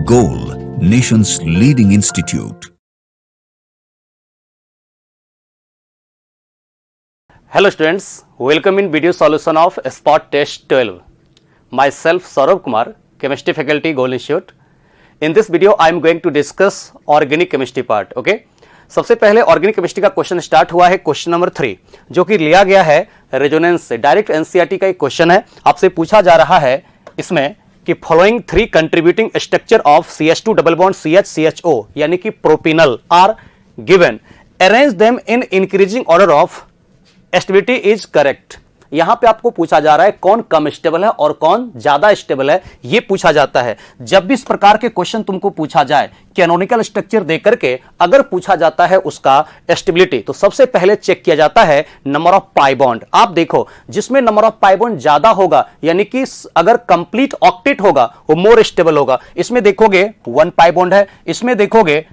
Goal, nation's leading institute. Hello students, welcome in video solution of Spot Test 12. Myself Saurabh Kumar, Chemistry Faculty, Goal Institute. In this video I am going to discuss organic chemistry part. Okay? सबसे पहले organic chemistry का question start हुआ है question number 3, जो कि लिया गया है रेजोनेंस से। डायरेक्ट एनसीईआरटी का एक क्वेश्चन है। आपसे पूछा जा रहा है इसमें कि following 3 contributing structure of CH2 double bond CH CHO यानी कि propenal are given, arrange them in increasing order of stability is correct. यहां पे आपको पूछा जा रहा है कौन कम स्टेबल है और कौन ज्यादा स्टेबल है, यह पूछा जाता है। जब भी इस प्रकार के क्वेश्चन तुमको पूछा जाए कैनोनिकल स्ट्रक्चर देकर के अगर पूछा जाता है उसका स्टेबिलिटी, तो सबसे पहले चेक किया जाता है नंबर ऑफ पाई बॉन्ड। आप देखो जिसमें नंबर ऑफ पाई बॉन्ड ज्यादा होगा यानी कि अगर कंप्लीट ऑक्टेट होगा वो मोर स्टेबल होगा। इसमें देखोगे 1 पाई बॉन्ड है, इसमें देखोगे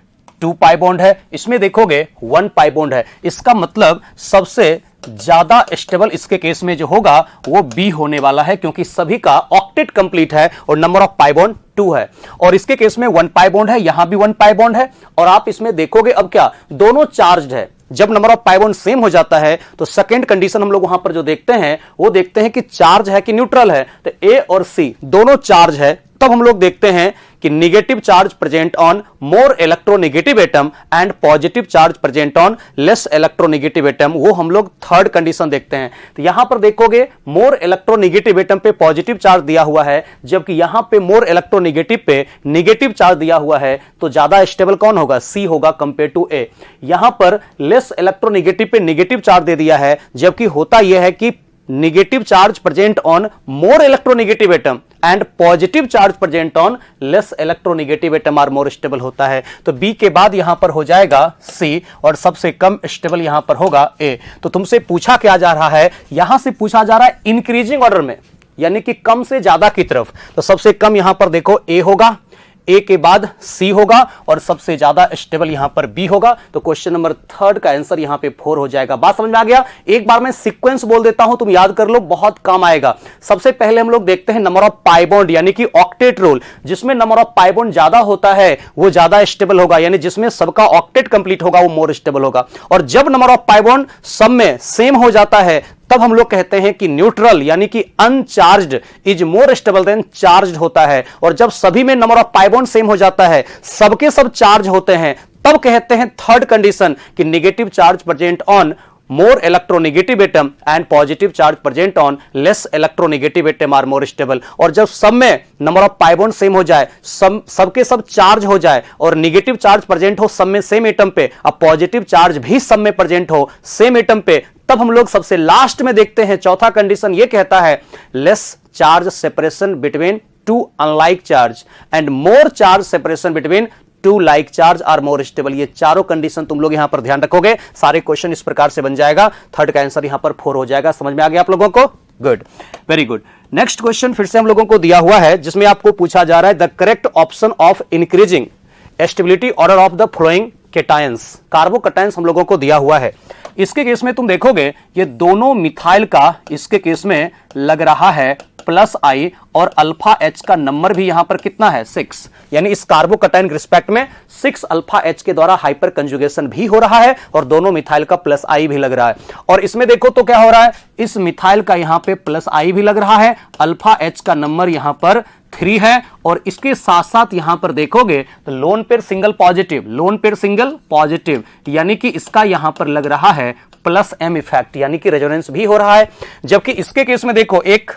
2 पाई बॉन्ड है, इसमें देखोगे 1 पाई बॉन्ड है। इसका मतलब सबसे ज्यादा स्टेबल इसके केस में जो होगा वो बी होने वाला है, क्योंकि सभी का ऑक्टेट कंप्लीट है और नंबर ऑफ पाई बॉन्ड 2 है। और इसके केस में 1 पाई बॉन्ड है, यहां भी 1 पाई बॉन्ड है। और आप इसमें देखोगे अब क्या दोनों चार्ज्ड है। जब number of pi bond same हो जाता है तो सेकंड कंडीशन हम लोग वहां पर जो देखते हैं वो देखते हैं कि चार्ज है कि न्यूट्रल है। तो ए और सी दोनों चार्ज है, तब हम लोग देखते हैं कि negative charge present on more electronegative atom and positive charge present on less electronegative atom, वो हम लोग थर्ड कंडीशन देखते हैं। तो यहां पर देखोगे मोर इलेक्ट्रोनेगेटिव एटम पे पॉजिटिव चार्ज दिया हुआ है, जबकि यहां पे मोर इलेक्ट्रोनेगेटिव पे नेगेटिव चार्ज दिया हुआ है। तो ज्यादा स्टेबल कौन होगा? सी होगा कंपेयर टू ए। यहां पर लेस इलेक्ट्रोनेगेटिव पे नेगेटिव चार्ज दे दिया है, जबकि होता यह है कि negative charge present on more electronegative atom and positive charge present on less electronegative atom are more stable होता है। तो बी के बाद यहां पर हो जाएगा सी और सबसे कम स्टेबल यहां पर होगा ए। तो तुमसे पूछा क्या जा रहा है? यहां से पूछा जा रहा है इंक्रीजिंग ऑर्डर में, यानी कि कम से ज्यादा की तरफ। तो सबसे कम यहां पर देखो ए होगा, ए के बाद सी होगा और सबसे ज्यादा स्टेबल यहां पर बी होगा। तो क्वेश्चन नंबर 3 का आंसर यहां पे 4 हो जाएगा। बात समझ में आ गया? एक बार मैं सीक्वेंस बोल देता हूं, तुम याद कर लो, बहुत काम आएगा। सबसे पहले हम लोग देखते हैं नंबर ऑफ पाई बॉन्ड यानी कि ऑक्टेट रूल। जिसमें नंबर ऑफ पाई बॉन्ड ज्यादा होता है वो ज्यादा स्टेबल होगा, यानी जिसमें सबका ऑक्टेट कंप्लीट होगा वो मोर स्टेबल होगा। और जब नंबर ऑफ पाई बॉन्ड सब में सेम हो जाता है तब हम लोग कहते हैं कि न्यूट्रल यानी कि uncharged is more stable then charged होता है। और जब सभी में number of pi bond same हो जाता है, सबके सब चार्ज होते हैं, तब कहते हैं थर्ड कंडीशन कि negative charge present on more electronegative atom and positive charge present on less electronegative atom are more stable. और जब सब में number of pi bond same हो जाए, सबके सब चार्ज हो जाए और नेगेटिव चार्ज प्रेजेंट हो सब में सेम एटम पे, अब पॉजिटिव चार्ज भी सब में प्रेजेंट हो सेम एटम पे, तब हम लोग सबसे लास्ट में देखते हैं चौथा कंडीशन ये कहता है less charge separation between 2 unlike charge and more charge separation between 2 like charge are more stable. ये चारों कंडीशन तुम लोग यहां पर ध्यान रखोगे, सारे क्वेश्चन इस प्रकार से बन जाएगा। थर्ड का आंसर यहां पर 4 हो जाएगा। समझ में आ गया आप लोगों को? Good, very good. Next question फिर से हम लोगों को दिया हुआ है, जिसमें आपको पूछा जा रहा है the correct option of increasing stability order of the following cations. Carbocations हम लोगों को दिया हुआ है। इसके केस में तुम देखोगे ये दोनों मिथाइल का इसके केस में लग रहा है +I और अल्फा H का नंबर भी यहां पर कितना है? 6, यानी इस कार्बोकेटायन के रिस्पेक्ट में 6 अल्फा H के द्वारा हाइपर कंजुगेशन भी हो रहा है और दोनों मिथाइल का +I भी लग रहा है। और इसमें देखो तो क्या हो रहा है, इस मिथाइल का यहां पे +I भी लग रहा है, अल्फा H का नंबर यहां पर 3 है। और इसके साथ साथ यहां पर देखोगे तो lone pair single positive, lone pair single positive, यानी कि इसका यहां पर लग रहा है +M इफेक्ट, यानी कि रेजोनेंस भी हो रहा है। जबकि इसके केस में देखो एक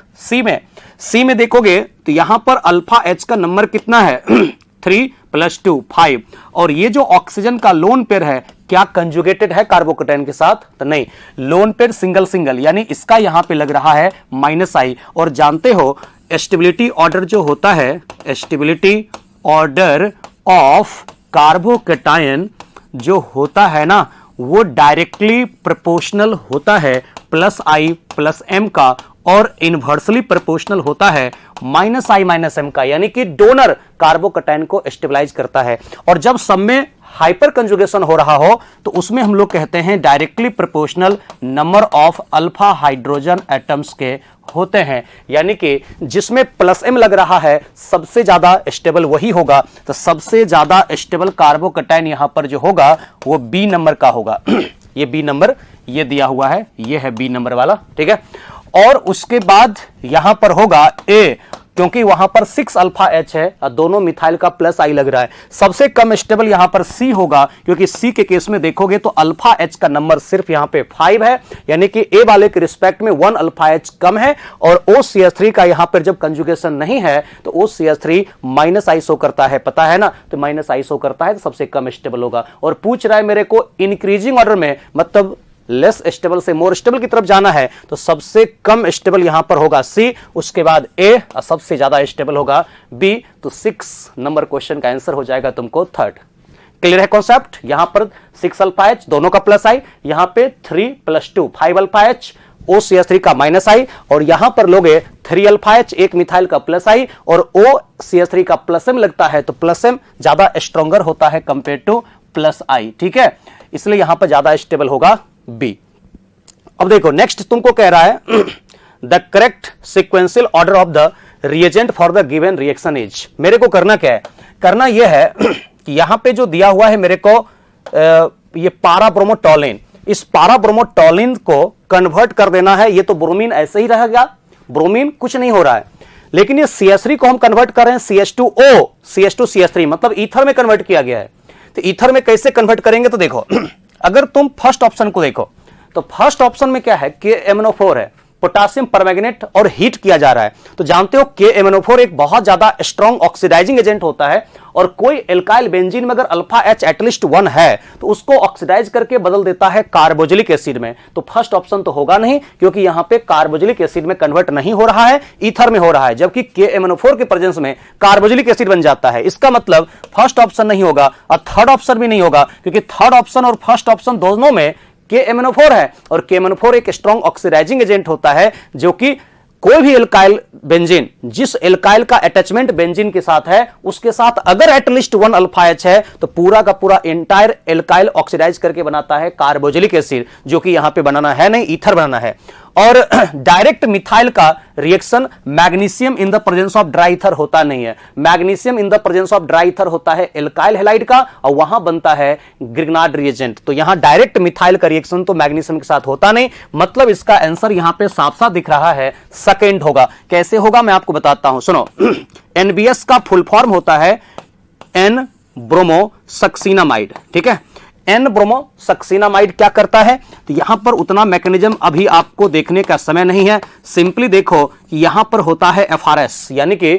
सी में देखोगे तो यहां पर अल्फा H का नंबर कितना है? 3 + 2 5। और ये जो ऑक्सीजन का लोन पेयर है क्या कंजुगेटेड है कार्बोकेटायन के साथ? तो नहीं, लोन पेयर सिंगल सिंगल, यानी इसका यहां पे लग रहा है -I। और जानते हो स्टेबिलिटी ऑर्डर जो होता है, स्टेबिलिटी ऑर्डर ऑफ कार्बोकेटायन जो होता है ना, वो डायरेक्टली प्रोपोर्शनल होता है +I + M का और इनवर्सली प्रोपोर्शनल होता है -I - M का, यानी कि डोनर कार्बोकेटायन को स्टेबलाइज करता है। और जब सब में हाइपर कंजुगेशन हो रहा हो तो उसमें हम लोग कहते हैं directly proportional number of alpha hydrogen atoms के होते हैं, यानी कि जिसमें प्लस m लग रहा है सबसे ज्यादा स्टेबल वही होगा। तो सबसे ज्यादा स्टेबल कार्बोकैटायन यहां पर जो होगा वो बी नंबर का होगा। ये बी नंबर ये दिया हुआ है, ये है बी नंबर वाला, ठीक है। और उसके बाद यहां पर होगा ए, क्योंकि वहां पर 6 अल्फा एच है और दोनों मिथाइल का प्लस आई लग रहा है। सबसे कम स्टेबल यहां पर सी होगा, क्योंकि सी के केस में देखोगे तो अल्फा एच का नंबर सिर्फ यहां पे 5 है, यानी कि ए वाले के रिस्पेक्ट में 1 अल्फा एच कम है। और OCH3 का यहां पर जब कंजुगेशन नहीं है तो OCH3 माइनस आई शो करता है, पता है ना, तो माइनस आई शो करता है तो सबसे कम स्टेबल होगा। और पूछ रहा है मेरे को इंक्रीजिंग ऑर्डर में, मतलब लेस स्टेबल से मोर स्टेबल की तरफ जाना है, तो सबसे कम स्टेबल यहां पर होगा सी, उसके बाद ए और सबसे ज्यादा स्टेबल होगा बी। तो 6 नंबर क्वेश्चन का आंसर हो जाएगा तुमको थर्ड। क्लियर है कॉन्सेप्ट? यहां पर 6 अल्फा एच दोनों का प्लस आई, यहां पे 3 + 2 5 अल्फा एच, OCH3 का माइनस आई, और यहां पर लोगे 3 अल्फा एच एक मिथाइल का प्लस आई, और OCH3 का प्लस m लगता है तो प्लस m ज्यादा स्ट्रॉन्गर होता है कंपेयर टू प्लस आई, ठीक है, इसलिए यहां पर ज्यादा स्टेबल होगा बी। अब देखो नेक्स्ट तुमको कह रहा है the correct sequential order of the reagent for the given reaction is. मेरे को करना क्या है? करना यह है कि यहां पे जो दिया हुआ है मेरे को ये पाराब्रोमोटोलिन, इस पाराब्रोमोटोलिन को कन्वर्ट कर देना है। ये तो ब्रोमीन ऐसे ही रहेगा, ब्रोमीन कुछ नहीं हो रहा है, लेकिन ये CH3 को हम कन्वर्ट कर रहे हैं CH2O, CH2CH3 मतलब ईथर में कन्वर्ट किया गया है। तो ईथर में कैसे कन्वर्ट करेंगे? तो देखो अगर तुम फर्स्ट ऑप्शन को देखो तो फर्स्ट ऑप्शन में क्या है, KMnO4 है, पोटासियम परमैंगनेट, और हीट किया जा रहा है। तो जानते हो KMnO4 एक बहुत ज्यादा स्ट्रॉन्ग ऑक्सीडाइजिंग एजेंट होता है, और कोई एल्काइल बेंजीन में अगर अल्फा एच एटलीस्ट 1 है तो उसको ऑक्सीडाइज करके बदल देता है कार्बोजिलिक एसिड में। तो फर्स्ट ऑप्शन तो होगा नहीं, क्योंकि यहां पे कार्बोजिलिक एसिड में कन्वर्ट नहीं हो रहा है, ईथर में हो रहा है, जबकि KMnO4 के प्रेजेंस में कार्बोजिलिक एसिड बन जाता है। इसका मतलब फर्स्ट ऑप्शन नहीं होगा और थर्ड ऑप्शन भी नहीं होगा, क्योंकि थर्ड ऑप्शन और फर्स्ट ऑप्शन दोनों में KMnO4 है, और KMnO4 एक स्ट्रॉन्ग ऑक्सीडाइजिंग एजेंट होता है, जो कि कोई भी एल्काइल बेंजीन, जिस एल्काइल का अटैचमेंट बेंजीन के साथ है उसके साथ अगर एटलीस्ट 1 अल्फा एच है तो पूरा का पूरा एंटायर एल्काइल ऑक्सीडाइज करके बनाता है कार्बोजिलिक एसिड, जो कि यहां पे बनाना है नहीं, ईथर बनाना है। और डायरेक्ट मिथाइल का reaction magnesium in the presence of dry ether होता नहीं है। Magnesium in the presence of dry ether होता है एल्काइल हैलाइड का, और वहां बनता है ग्रिग्नार्ड रिएजेंट। तो यहां डायरेक्ट मिथाइल का रिएक्शन तो मैग्नीशियम के साथ होता नहीं, मतलब इसका आंसर यहां पे साफ साफ दिख रहा है सेकंड होगा। कैसे होगा मैं आपको बताता हूं, सुनो। NBS का फुल फॉर्म होता है N ब्रोमोसक्सिनामाइड, ठीक है। N ब्रोमोसक्सिनामाइड क्या करता है? तो यहां पर उतना मैकेनिज्म अभी आपको देखने का समय नहीं है। सिंपली देखो कि यहां पर होता है FRS, यानी कि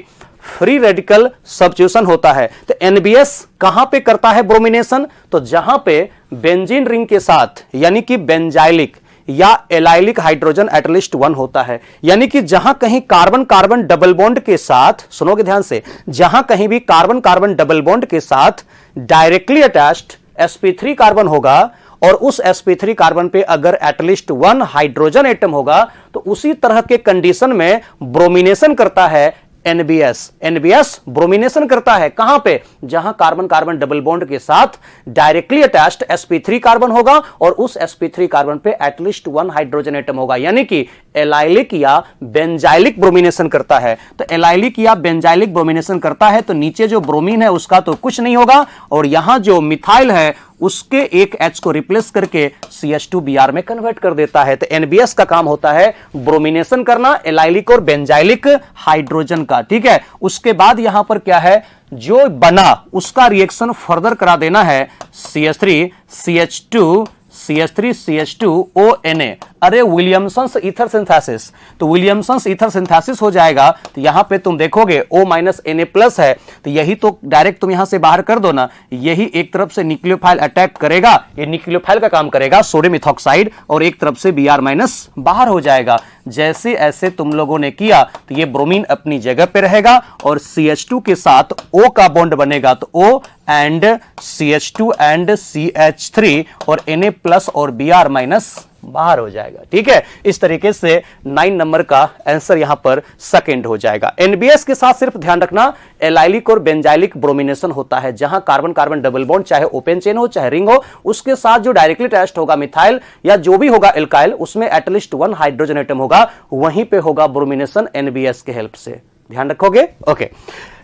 फ्री रेडिकल सब्स्टिट्यूशन होता है। तो NBS कहां पे करता है ब्रोमिनेशन? तो जहां पे बेंजीन रिंग के साथ, यानी कि बेंजाइलिक या एलाइलिक हाइड्रोजन एटलीस्ट 1 होता है, यानी कि जहां कहीं कार्बन कार्बन डबल बॉन्ड के साथ, सुनोगे ध्यान से, जहां कहीं भी कार्बन कार्बन डबल बॉन्ड के साथ डायरेक्टली अटैच्ड sp3 कार्बन होगा, और उस sp3 कार्बन पे अगर एटलीस्ट 1 हाइड्रोजन एटम होगा, तो उसी तरह के कंडीशन में ब्रोमिनेशन करता है NBS ब्रोमिनेशन करता है कहां पे? जहां कार्बन कार्बन डबल बॉन्ड के साथ डायरेक्टली अटैच्ड sp3 कार्बन होगा, और उस sp3 कार्बन पे एटलीस्ट 1 हाइड्रोजन एटम होगा, यानी कि एलाइलिक या बेंजाइलिक ब्रोमिनेशन करता है। तो एलाइलिक या बेंजाइलिक ब्रोमिनेशन करता है, तो नीचे जो ब्रोमीन है उसका तो कुछ नहीं होगा, और यहां जो मिथाइल है उसके एक H को रिप्लेस करके CH2Br में कन्वर्ट कर देता है। तो NBS का काम होता है ब्रोमिनेशन करना एलाइलिक और बेंजाइलिक हाइड्रोजन का, ठीक है। उसके बाद यहां पर क्या है, जो बना उसका रिएक्शन फर्दर करा देना है CH3 CH2 CH3 CH2ONA। अरे विलियमसन्स ईथर सिंथेसिस, तो विलियमसन्स ईथर सिंथेसिस हो जाएगा। तो यहां पे तुम देखोगे O- Na+ है, तो यही तो डायरेक्ट तुम यहां से बाहर कर दो ना, यही एक तरफ से न्यूक्लियोफाइल अटैक करेगा, ये न्यूक्लियोफाइल का काम करेगा सोडियम इथॉक्साइड, और एक तरफ से Br- बाहर हो जाएगा। जैसे ऐसे तुम लोगों ने किया तो ये ब्रोमीन अपनी जगह पे रहेगा, और CH2 के साथ O का बॉन्ड बनेगा, तो O and CH2 and CH3 और Na+ और Br- बाहर हो जाएगा। ठीक है, इस तरीके से 9 नंबर का आंसर यहां पर सेकंड हो जाएगा। एनबीएस के साथ सिर्फ ध्यान रखना एलाइलिक और बेंजाइलिक ब्रोमिनेशन होता है, जहां कार्बन कार्बन डबल बॉन्ड चाहे ओपन चेन हो चाहे रिंग हो, उसके साथ जो डायरेक्टली अटैच्ड होगा मिथाइल या जो भी होगा एल्काइल, उसमें एटलीस्ट 1 हाइड्रोजन एटम होगा, वहीं पे होगा ब्रोमिनेशन एनबीएस के हेल्प से। ध्यान रखोगे। ओके,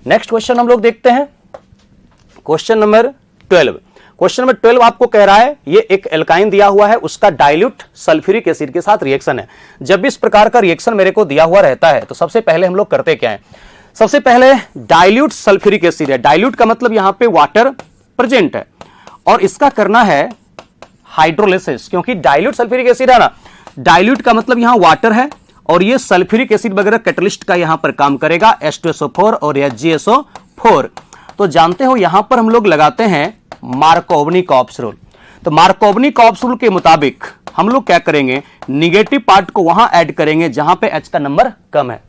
नेक्स्ट क्वेश्चन हम लोग देखते हैं, क्वेश्चन नंबर 12। क्वेश्चन नंबर 12 आपको कह रहा है ये एक एल्काइन दिया हुआ है, उसका डाइल्यूट सल्फ्यूरिक एसिड के साथ रिएक्शन है। जब भी इस प्रकार का रिएक्शन मेरे को दिया हुआ रहता है तो सबसे पहले हम लोग करते क्या है, सबसे पहले डाइल्यूट सल्फ्यूरिक एसिड है, डाइल्यूट का मतलब यहां पे वाटर प्रेजेंट है, और इसका करना है हाइड्रोलिसिस, क्योंकि डाइल्यूट सल्फ्यूरिक एसिड है ना, डाइल्यूट का मतलब यहां वाटर है और ये सल्फ्यूरिक एसिड वगैरह कैटलिस्ट का यहां पर काम करेगा, H2SO4 और HgSO4। तो जानते हो यहां पर हम लोग लगाते हैं मार्कोवनी-कॉप्स रूल। तो मार्कोवनी-कॉप्स रूल के मुताबिक हम लोग क्या करेंगे, निगेटिव पार्ट को वहां ऐड करेंगे जहां पे H का नंबर कम है।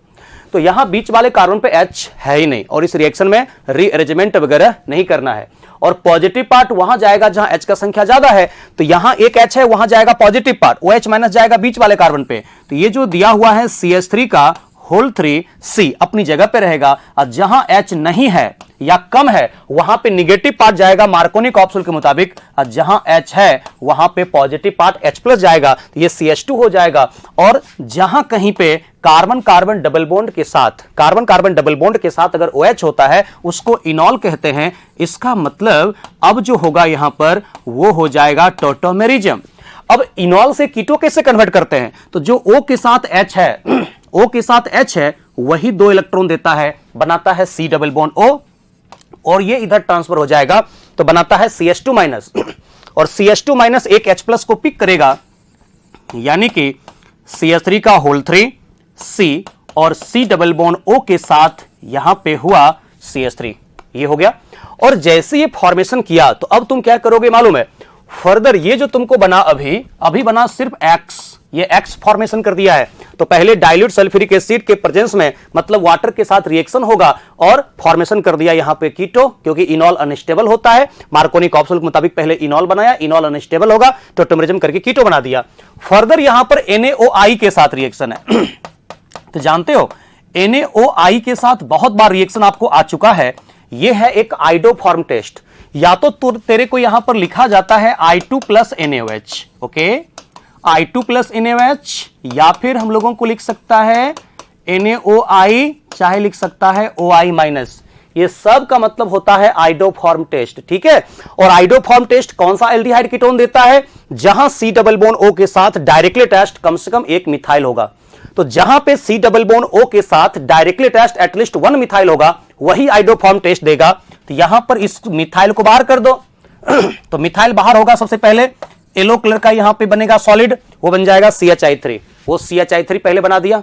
तो यहां बीच वाले कार्बन पे H है ही नहीं और इस रिएक्शन में रीअरेंजमेंट वगैरह नहीं करना है, और पॉजिटिव पार्ट वहां जाएगा जहां H का संख्या ज्यादा है। तो यहां एक H है, वहां जाएगा पॉजिटिव पार्ट, OH माइनस जाएगा बीच वाले कार्बन पे। तो ये जो दिया हुआ है CH3 का होल 3 C अपनी जगह पे रहेगा, और जहां H नहीं है या कम है वहां पे निगेटिव पार्ट जाएगा मार्कोनी-कॉप्स रूल के मुताबिक, और जहां H है वहां पे पॉजिटिव पार्ट H प्लस जाएगा, तो ये CH2 हो जाएगा। और जहां कहीं पे कार्बन कार्बन डबल बॉन्ड के साथ, कार्बन कार्बन डबल बॉन्ड के साथ अगर OH होता है उसको इनॉल कहते हैं। इसका मतलब अब जो होगा यहां पर वो हो जाएगा टॉटोमेरिज्म। अब इनॉल से कीटो कैसे कन्वर्ट करते हैं, तो जो O के साथ H है, O के साथ H है, वही 2 इलेक्ट्रॉन देता है, बनाता है C डबल बॉन्ड O, और ये इधर ट्रांसफर हो जाएगा तो बनाता है CH2 माइनस, और CH2 माइनस एक H प्लस को पिक करेगा, यानी कि CH3 का होल 3 C और C डबल बॉन्ड O के साथ यहां पे हुआ CH3, ये हो गया। और जैसे ये फॉर्मेशन किया तो अब तुम क्या करोगे मालूम है, फर्दर ये जो तुमको बना अभी बना सिर्फ X, ये X फॉर्मेशन कर दिया है। तो पहले डाइल्यूट सल्फ्यूरिक एसिड के प्रेजेंस में मतलब वाटर के साथ रिएक्शन होगा और फॉर्मेशन कर दिया यहां पे कीटो, क्योंकि इनॉल अनस्टेबल होता है। मार्कोनी-कॉप्स रूल के मुताबिक पहले इनॉल बनाया, इनॉल अनस्टेबल होगा तो टोमेरिज्म करके कीटो बना दिया। फर्दर यहां पर NaOI के साथ रिएक्शन है। तो जानते हो NaOI के साथ बहुत बार रिएक्शन आपको आ चुका है, यह है एक आइडोफॉर्म टेस्ट। या तो तेरे को यहां पर लिखा जाता है I2 plus NaOH, okay, I2 plus NaOH, या फिर हम लोगों को लिख सकता है NaOI, चाहे लिख सकता है OI माइनस। ये सब का मतलब होता है आइडोफॉर्म टेस्ट। ठीक है, और आइडोफॉर्म टेस्ट कौन सा एल्डिहाइड कीटोन देता है, जहां C डबल बॉन्ड O के साथ डायरेक्टली अटैच्ड कम से कम एक मिथाइल होगा। तो जहां पे C डबल बॉन्ड O के साथ डायरेक्टली अटैच्ड एटलीस्ट 1 मिथाइल होगा, वही आइडोफॉर्म टेस्ट देगा। तो यहां पर इस मिथाइल को बाहर कर दो तो मिथाइल बाहर होगा, सबसे पहले येलो कलर का यहां पे बनेगा सॉलिड, वो बन जाएगा CHI3, वो CHI3 पहले बना दिया।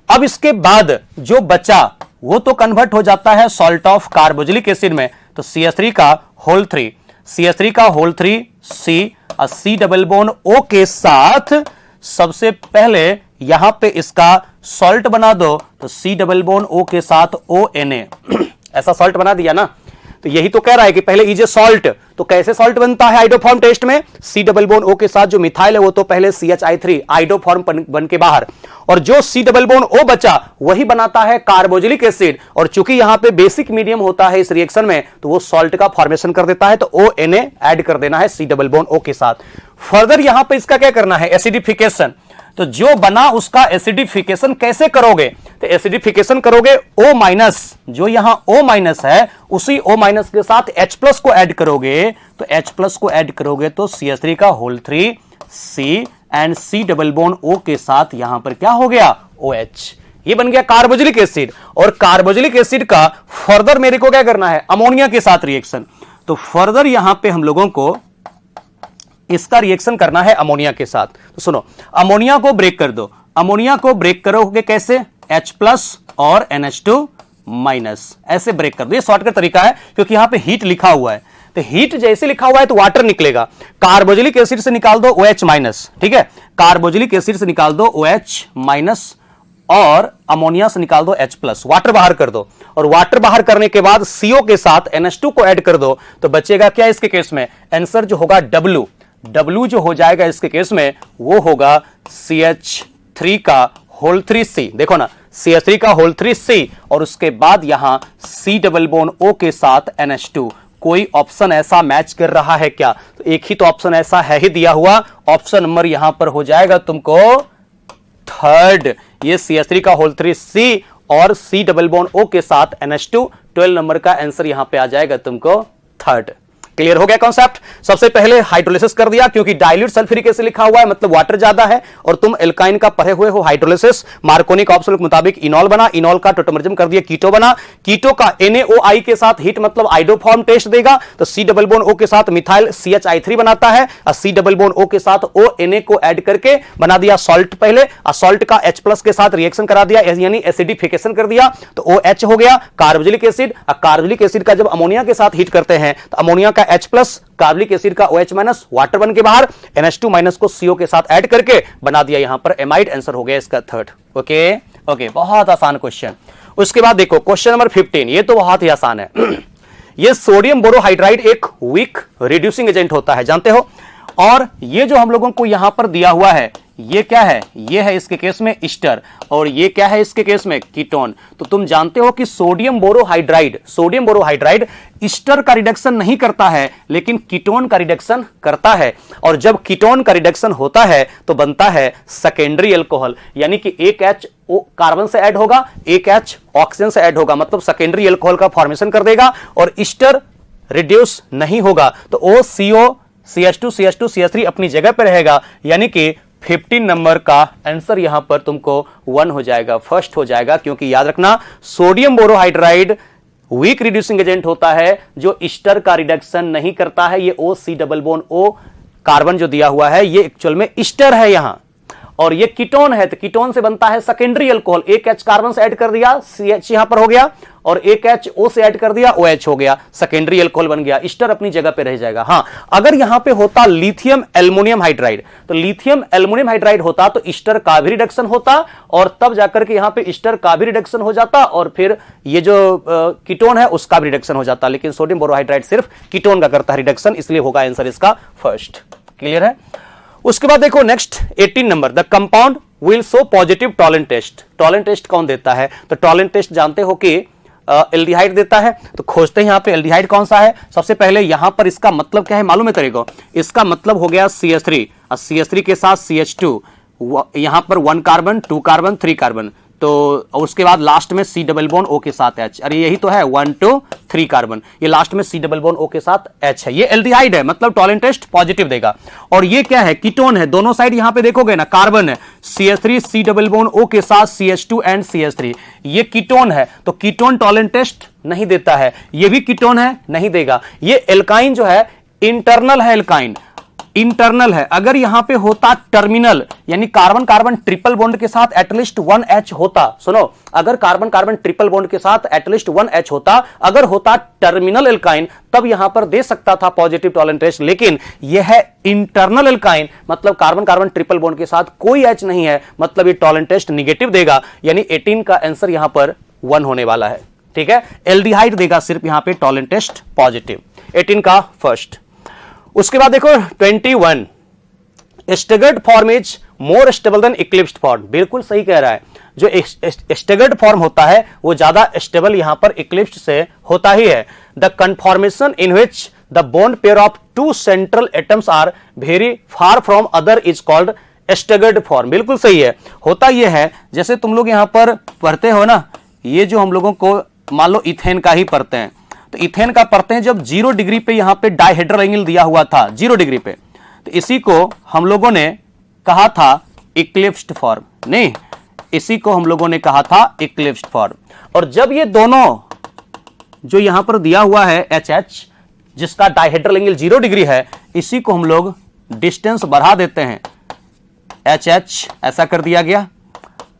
अब इसके बाद जो बचा वो तो कन्वर्ट हो जाता है सॉल्ट ऑफ कार्बोक्सिलिक एसिड में, तो CH3 का होल 3, CH3 का होल 3 C और C डबल बॉन्ड O के साथ सबसे पहले यहां पे इसका सॉल्ट बना दो, तो C डबल बॉन्ड O के साथ ONA ऐसा सॉल्ट बना दिया ना। तो यही तो कह रहा है कि पहले इज ए सॉल्ट, तो कैसे सॉल्ट बनता है आइडोफॉर्म टेस्ट में, C डबल बॉन्ड O के साथ जो मिथाइल है वो तो पहले CHI3 आइडोफॉर्म बन के बाहर, और जो C डबल बॉन्ड O बचा वही बनाता है कार्बोक्सिलिक एसिड। और चूंकि यहां पे बेसिक मीडियम होता है इस रिएक्शन में, तो वो सॉल्ट का फॉर्मेशन कर देता है, तो ONA ऐड कर देना है C डबल बॉन्ड O के साथ। फर्दर यहां पे इसका क्या करना है, एसिडिफिकेशन। तो जो बना उसका एसिडिफिकेशन कैसे करोगे, तो एसिडिफिकेशन करोगे O माइनस, जो यहां O माइनस है उसी O माइनस के साथ H प्लस को ऐड करोगे, तो H प्लस को ऐड करोगे तो CH3 का होल 3 C and C double bond O के साथ यहां पर क्या हो गया OH, ये बन गया कार्बोक्सिलिक एसिड। और कार्बोक्सिलिक एसिड का फर्दर मेरे को क्या करना है, अमोनिया के साथ रिएक्शन। तो फर्दर यहां पे हम लोगों को इसका रिएक्शन करना है अमोनिया के साथ। तो सुनो, अमोनिया को ब्रेक कर दो, अमोनिया को ब्रेक करोगे कैसे, H प्लस और NH2 माइनस, ऐसे ब्रेक कर दो। ये शॉर्टकट तरीका है क्योंकि यहां पे हीट लिखा हुआ है, तो हीट जैसे लिखा हुआ है तो वाटर निकलेगा। कार्बोक्सिलिक एसिड से निकाल दो OH माइनस, ठीक है, कार्बोक्सिलिक एसिड से निकाल दो OH माइनस और अमोनिया से निकाल दो H प्लस, वाटर बाहर कर दो। और वाटर बाहर करने के बाद CO के साथ NH2 को ऐड कर दो, तो बचेगा क्या इसके केस में, आंसर जो होगा W, W जो हो जाएगा इसके केस में वो होगा CH3 का होल 3C। देखो ना, CH3 का होल 3C और उसके बाद यहां C डबल बॉन्ड O के साथ NH2। कोई ऑप्शन ऐसा मैच कर रहा है क्या? तो एक ही तो ऑप्शन ऐसा है ही दिया हुआ, ऑप्शन नंबर यहां पर हो जाएगा तुमको थर्ड। ये CH3 का होल 3C और C डबल बॉन्ड O के साथ NH2, 12 नंबर का आंसर यहां पे आ जाएगा तुमको थर्ड। क्लियर हो गया कॉन्सेप्ट? सबसे पहले हाइड्रोलिसिस कर दिया, क्योंकि डाइल्यूट सल्फ्यूरिक एसिड लिखा हुआ है मतलब वाटर ज्यादा है, और तुम एल्काइन का पढ़े हुए हो हाइड्रोलिसिस। मार्कोनी का ऑप्शन के मुताबिक इनॉल बना, इनॉल का टोटोमरिज्म कर दिया, कीटो बना। कीटो का NaOI के साथ हीट मतलब आइडोफॉर्म टेस्ट देगा, तो C डबल बॉन्ड O के साथ मिथाइल CHI3 बनाता है, और C डबल बॉन्ड O के साथ ONa को ऐड करके बना दिया सॉल्ट पहले, और सॉल्ट का H+ के साथ रिएक्शन करा दिया, यानी एसिडिफिकेशन कर दिया, तो OH हो गया कार्बोक्सिलिक एसिड। और कार्बोक्सिलिक एसिड का जब अमोनिया के साथ हीट करते हैं तो अमोनिया का H+ कार्बोक्सिलिक एसिड का OH- वाटर बन के बाहर, NH2- को CO के साथ ऐड करके बना दिया यहां पर एमाइड। आंसर हो गया इसका थर्ड। ओके, बहुत आसान क्वेश्चन। उसके बाद देखो क्वेश्चन नंबर 15, ये तो बहुत ही आसान है। ये सोडियम बोरोहाइड्राइड एक वीक रिड्यूसिंग एजेंट होता है, जानते हो, और ये जो हम लोगों को यहां पर दिया हुआ है ये क्या है? ये है इसके केस में ईस्टर, और ये क्या है इसके केस में? कीटोन। तो तुम जानते हो कि सोडियम बोरोहाइड्राइड ईस्टर का रिडक्शन नहीं करता है, लेकिन कीटोन का रिडक्शन करता है, और जब कीटोन का रिडक्शन होता है तो बनता है सेकेंडरी अल्कोहल, यानी कि एक H कार्बन से ऐड होगा, एक H ऑक्सीजन से ऐड होगा, मतलब सेकेंडरी अल्कोहल का फॉर्मेशन कर देगा, और ईस्टर रिड्यूस नहीं होगा, तो OCO CH2 CH3 अपनी जगह पर रहेगा, यानी कि 15 नंबर का आंसर यहां पर तुमको 1 हो जाएगा, फर्स्ट हो जाएगा। क्योंकि याद रखना sodium borohydride weak reducing agent होता है जो ईस्टर का रिडक्शन नहीं करता है। ये OC double bond O carbon जो दिया हुआ है ये एक्चुअल में ईस्टर है यहां, और ये कीटोन है, तो कीटोन से बनता है सेकेंडरी अल्कोहल। एक H कार्बन से ऐड कर दिया, CH यहां पर हो गया, और एक H O से ऐड कर दिया, OH हो गया, सेकेंडरी अल्कोहल बन गया, ईस्टर अपनी जगह पे रह जाएगा। हां, अगर यहां पे होता लिथियम एल्युमिनियम हाइड्राइड, तो लिथियम एल्युमिनियम हाइड्राइड होता तो ईस्टर का भी रिडक्शन होता, और तब जाकर के यहां पे ईस्टर का भी रिडक्शन हो जाता, और फिर ये जो कीटोन है उसका भी रिडक्शन हो जाता। लेकिन सोडियम बोरोहाइड्राइड सिर्फ कीटोन का करता है रिडक्शन, इसलिए होगा आंसर इसका फर्स्ट। क्लियर है? उसके बाद देखो next 18 number, the compound will show positive Tollens test. Tollens test कौन देता है? तो टॉलेंट टेस्ट जानते हो कि एल्डिहाइड देता है। तो खोजते हैं यहां पे एल्डिहाइड कौन सा है। सबसे पहले यहां पर इसका मतलब क्या है मालूम है तेरे को? इसका मतलब हो गया CH3, और CH3 के साथ CH2, यहां पर 1 कार्बन 2 कार्बन 3 कार्बन, तो उसके बाद लास्ट में C डबल बॉन्ड O के साथ H। अरे यही तो है 1 2 3 कार्बन, ये लास्ट में C डबल बॉन्ड O के साथ H है। ये एल्डिहाइड है, मतलब टॉलेंट टेस्ट पॉजिटिव देगा। और ये क्या है? कीटोन है। दोनों साइड यहां पे देखोगे ना कार्बन है, CH3 C double bond O के साथ CH2 एंड CH3, ये कीटोन है, तो कीटोन टॉलेंट टेस्ट नहीं देता है। ये भी कीटोन है, नहीं देगा। ये एल्काइन जो है इंटरनल है, एल्काइन इंटरनल है। अगर यहां पे होता टर्मिनल, यानी कार्बन कार्बन ट्रिपल बॉन्ड के साथ एटलीस्ट 1 H होता, सुनो, अगर कार्बन कार्बन ट्रिपल बॉन्ड के साथ एटलीस्ट 1 H होता, अगर होता टर्मिनल एल्काइन, तब यहां पर दे सकता था पॉजिटिव टॉलेंट टेस्ट। लेकिन यह है इंटरनल एल्काइन, मतलब कार्बन कार्बन ट्रिपल बॉन्ड के साथ कोई H नहीं है, मतलब ये टॉलेंट टेस्ट निगेटिव देगा। यानी 18 का आंसर यहां पर 1 होने वाला है। ठीक है, एल्डिहाइड देगा सिर्फ यहां पे टॉलेंट टेस्ट पॉजिटिव, 18 का फर्स्ट। उसके बाद देखो 21, staggered form is more stable than eclipsed form. बिल्कुल सही कह रहा है, जो स्टैगर्ड फॉर्म होता है वो ज्यादा स्टेबल यहां पर इक्लिप्स्ड से होता ही है। The conformation in which the bond pair of 2 central atoms are very far from other is called staggered form. बिल्कुल सही है, होता यह है जैसे तुम लोग यहां पर पढ़ते हो ना, ये जो हम लोगों को मान लो इथेन का ही पढ़ते हैं, तो इथेन का पढ़ते हैं जब 0 डिग्री पे यहां पे डाइहेड्रल एंगल दिया हुआ था 0 डिग्री पे, तो इसी को हम लोगों ने कहा था इक्लिप्स्ड फॉर्म। नहीं, इसी को हम लोगों ने कहा था इक्लिप्स्ड फॉर्म। और जब ये दोनों जो यहां पर दिया हुआ है HH, जिसका डाइहेड्रल एंगल 0 डिग्री है, इसी को हम लोग डिस्टेंस बढ़ा देते हैं। HH ऐसा कर दिया गया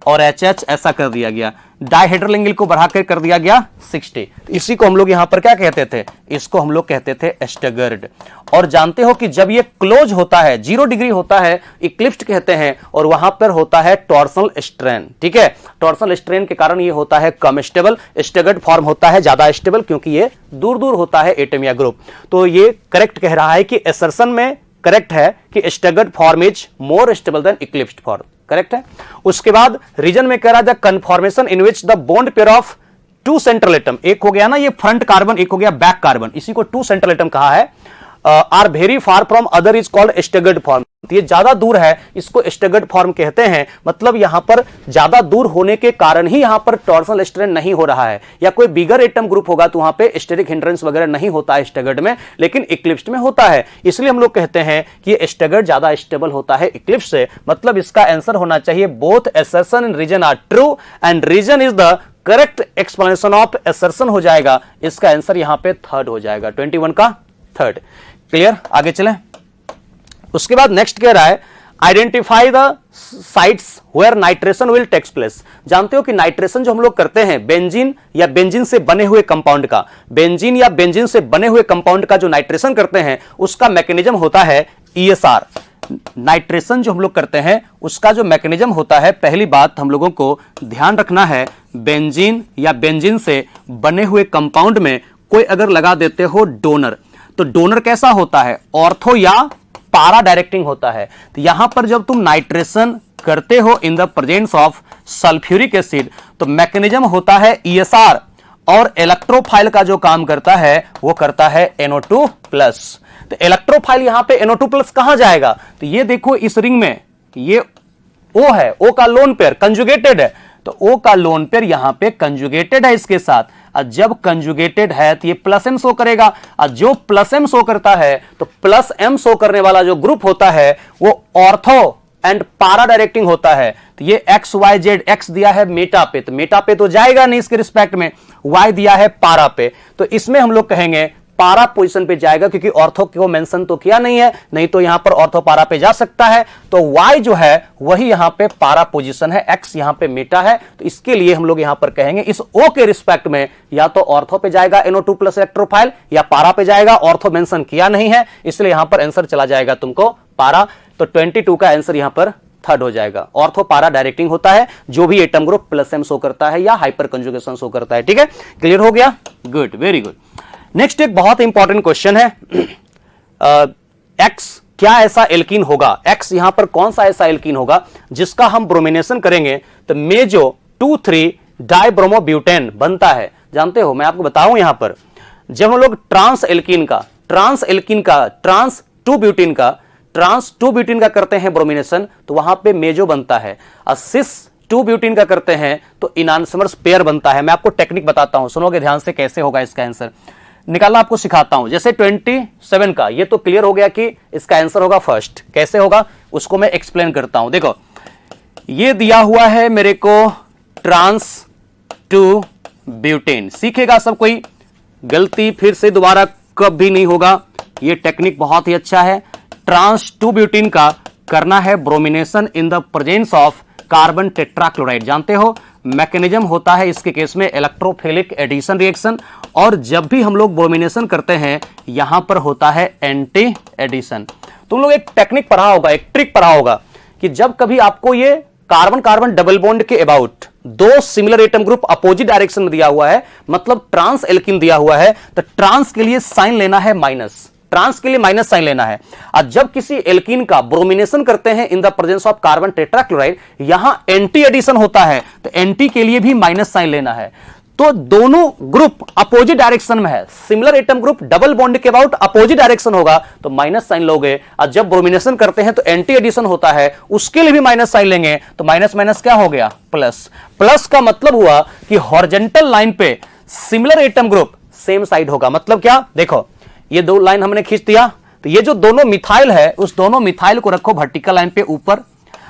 और HH ऐसा कर दिया गया, डाइहेड्रल एंगल को बढ़ाकर कर दिया गया 60। इसी को हम लोग यहां पर क्या कहते थे? इसको हम लोग कहते थे स्टैगर्ड। और जानते हो कि जब ये क्लोज होता है 0 डिग्री होता है, इक्लिप्स्ड कहते हैं, और वहां पर होता है टॉर्सनल स्ट्रेन। ठीक है, टॉर्सनल स्ट्रेन के कारण ये होता है कम स्टेबल, स्टैगर्ड फॉर्म होता है ज्यादा स्टेबल, क्योंकि ये दूर दूर होता है एटम या ग्रुप। तो ये करेक्ट कह रहा है कि एसर्शन में करेक्ट है कि staggered form is more stable than eclipsed form, correct है। उसके बाद रीजन में कह रहा है the conformation in which the bond pair of two central atom, एक हो गया ना ये फ्रंट कार्बन, एक हो गया बैक कार्बन, इसी को टू सेंट्रल एटम कहा है, are very far from other is called staggered form, ये ज्यादा दूर है, इसको स्टैगर्ड फॉर्म कहते हैं। मतलब यहां पर ज्यादा दूर होने के कारण ही यहां पर टॉर्सनल स्ट्रेन नहीं हो रहा है, या कोई बिगर एटम ग्रुप होगा तो वहां पे स्टेरिक हिंड्रेंस वगैरह नहीं होता है स्टैगर्ड में, लेकिन इक्लिप्स्ड में होता है। इसलिए हम लोग कहते हैं कि स्टैगर्ड ज्यादा स्टेबल होता है इक्लिप्स से। मतलब इसका आंसर होना चाहिए both assertion and reason are true and reason is the correct explanation of assertion हो जाएगा। इसका आंसर यहां पे थर्ड हो जाएगा, 21 का थर्ड। क्लियर, आगे चलें। उसके बाद नेक्स्ट कह रहा है identify the sites where nitration will takes place. जानते हो कि नाइट्रेशन जो हम लोग करते हैं बेंजीन या बेंजीन से बने हुए कंपाउंड का, बेंजीन या बेंजीन से बने हुए कंपाउंड का जो नाइट्रेशन करते हैं उसका मैकेनिज्म होता है ESR। नाइट्रेशन जो हम लोग करते हैं उसका जो मैकेनिज्म होता है, पहली बात हम लोगों को ध्यान रखना है, बेंजीन या बेंजीन से बने हुए कंपाउंड में कोई अगर लगा देते हो डोनर, तो डोनर कैसा होता है, ऑर्थो या पारा डायरेक्टिंग होता है। तो यहां पर जब तुम नाइट्रेशन करते हो in the presence of sulphuric acid तो मैकेनिज्म होता है ESR, और इलेक्ट्रोफाइल का जो काम करता है वो करता है NO2 प्लस। तो इलेक्ट्रोफाइल यहां पे NO2 प्लस कहां जाएगा, तो ये देखो इस रिंग में ये O है, O का लोन पेयर कंजुगेटेड है, तो O का लोन पेयर यहां पे कंजुगेटेड है इसके साथ, और जब कंजुगेटेड है तो ये प्लस M शो करेगा, और जो प्लस M शो करता है तो प्लस M शो करने वाला जो ग्रुप होता है वो ऑर्थो एंड पारा डायरेक्टिंग होता है। तो ये XYZ, X दिया है मेटा पे, तो मेटा पे तो जाएगा नहीं इसके रिस्पेक्ट में, Y दिया है पारा पे, तो इसमें हम लोग कहेंगे पारा पोजीशन पे जाएगा, क्योंकि ऑर्थो को मेंशन तो किया नहीं है, नहीं तो यहां पर ऑर्थो पारा पे जा सकता है। तो Y जो है वही यहां पे पारा पोजीशन है, X यहां पे मेटा है, तो इसके लिए हम लोग यहां पर कहेंगे इस O के रिस्पेक्ट में या तो ऑर्थो पे जाएगा NO2 प्लस इलेक्ट्रोफाइल, या पारा पे जाएगा, ऑर्थो मेंशन किया नहीं है, इसलिए यहां पर आंसर चला जाएगा तुमको पारा। तो 22 का आंसर यहां पर थर्ड हो जाएगा। ऑर्थो पारा डायरेक्टिंग होता है जो भी atom group plus M show करता है या हाइपर कंजुगेशन शो करता है। ठीक है, क्लियर हो गया, गुड, वेरी गुड। नेक्स्ट एक बहुत इंपॉर्टेंट क्वेश्चन है, X क्या ऐसा एल्कीन होगा, X यहां पर कौन सा ऐसा एल्कीन होगा जिसका हम ब्रोमिनेशन करेंगे तो मेजो 2,3 डाइब्रोमोब्यूटेन बनता है। जानते हो, मैं आपको बताऊं यहां पर जब हम लोग ट्रांस 2 ब्यूटीन का करते हैं ब्रोमिनेशन तो वहां पे मेजो बनता है, और सिस 2 ब्यूटीन का करते हैं तो इनान्समर्स पेयर बनता है। मैं आपको टेक्निक बताता हूं, सुनोगे ध्यान से कैसे होगा इसका आंसर निकालना आपको सिखाता हूं। जैसे 27 का ये तो क्लियर हो गया कि इसका आंसर होगा फर्स्ट, कैसे होगा उसको मैं एक्सप्लेन करता हूं। देखो ये दिया हुआ है मेरे को ट्रांस 2 ब्यूटेन, सीखेगा सब कोई, गलती फिर से दोबारा कभी नहीं होगा, ये टेक्निक बहुत ही अच्छा है। ट्रांस 2 ब्यूटीन का करना है bromination in the presence of carbon tetrachloride. जानते हो मैकेनिज्म होता है इसके केस में इलेक्ट्रोफिलिक एडिशन रिएक्शन, और जब भी हम लोग ब्रोमिनेशन करते हैं यहां पर होता है एंटी एडिशन। तुम लोग एक टेक्निक पढ़ा होगा, एक ट्रिक पढ़ा होगा कि जब कभी आपको ये कार्बन कार्बन डबल बॉन्ड के about 2 similar atom group opposite direction में दिया हुआ है, मतलब ट्रांस एल्कीन दिया हुआ है, तो ट्रांस के लिए साइन लेना है माइनस, ट्रांस के लिए माइनस साइन लेना है। और जब किसी एल्कीन का ब्रोमिनेशन करते हैं in the presence of carbon tetrachloride, यहां एंटी एडिशन होता है तो एंटी के लिए भी माइनस साइन लेना है। तो दोनों ग्रुप अपोजिट डायरेक्शन में है, similar atom group double bond के अबाउट अपोजिट डायरेक्शन होगा तो माइनस साइन लोगे, और जब ब्रोमिनेशन करते हैं तो एंटी एडिशन होता है उसके लिए भी माइनस साइन लेंगे, तो माइनस माइनस क्या हो गया प्लस। प्लस का मतलब हुआ कि हॉरिजॉन्टल लाइन पे similar atom group same side होगा। मतलब क्या, देखो ये 2 लाइन हमने खींच दिया, तो ये जो दोनों मिथाइल है उस दोनों मिथाइल को रखो वर्टिकल लाइन पे ऊपर,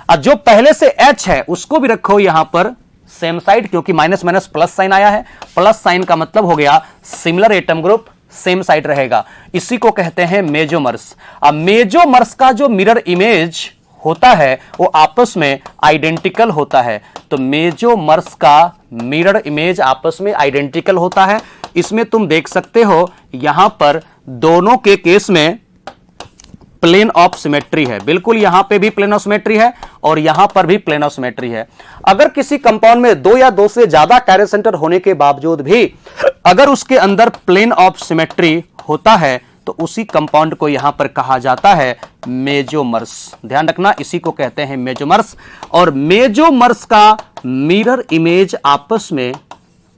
और जो पहले से H है उसको भी रखो यहां पर सेम साइड, क्योंकि माइनस माइनस प्लस साइन आया है, प्लस साइन का मतलब हो गया similar atom group same side रहेगा। इसी को कहते हैं मेजोमर्स। अब मेजोमर्स का जो मिरर इमेज होता है वो आपस में आइडेंटिकल होता है, तो मेजोमर्स का मिरर इमेज आपस में आइडेंटिकल होता है। इसमें तुम देख सकते हो यहां पर दोनों के केस में प्लेन ऑफ सिमेट्री है, बिल्कुल यहां पे भी प्लेन ऑफ सिमेट्री है और यहां पर भी प्लेन ऑफ सिमेट्री है। अगर किसी कंपाउंड में 2 या 2 से ज्यादा कैरियर सेंटर होने के बावजूद भी अगर उसके अंदर प्लेन ऑफ सिमेट्री होता है तो उसी कंपाउंड को यहां पर कहा जाता है मेजोमर्स। ध्यान रखना, इसी को कहते हैं मेजोमर्स। और मेजोमर्स का मिरर इमेज आपस में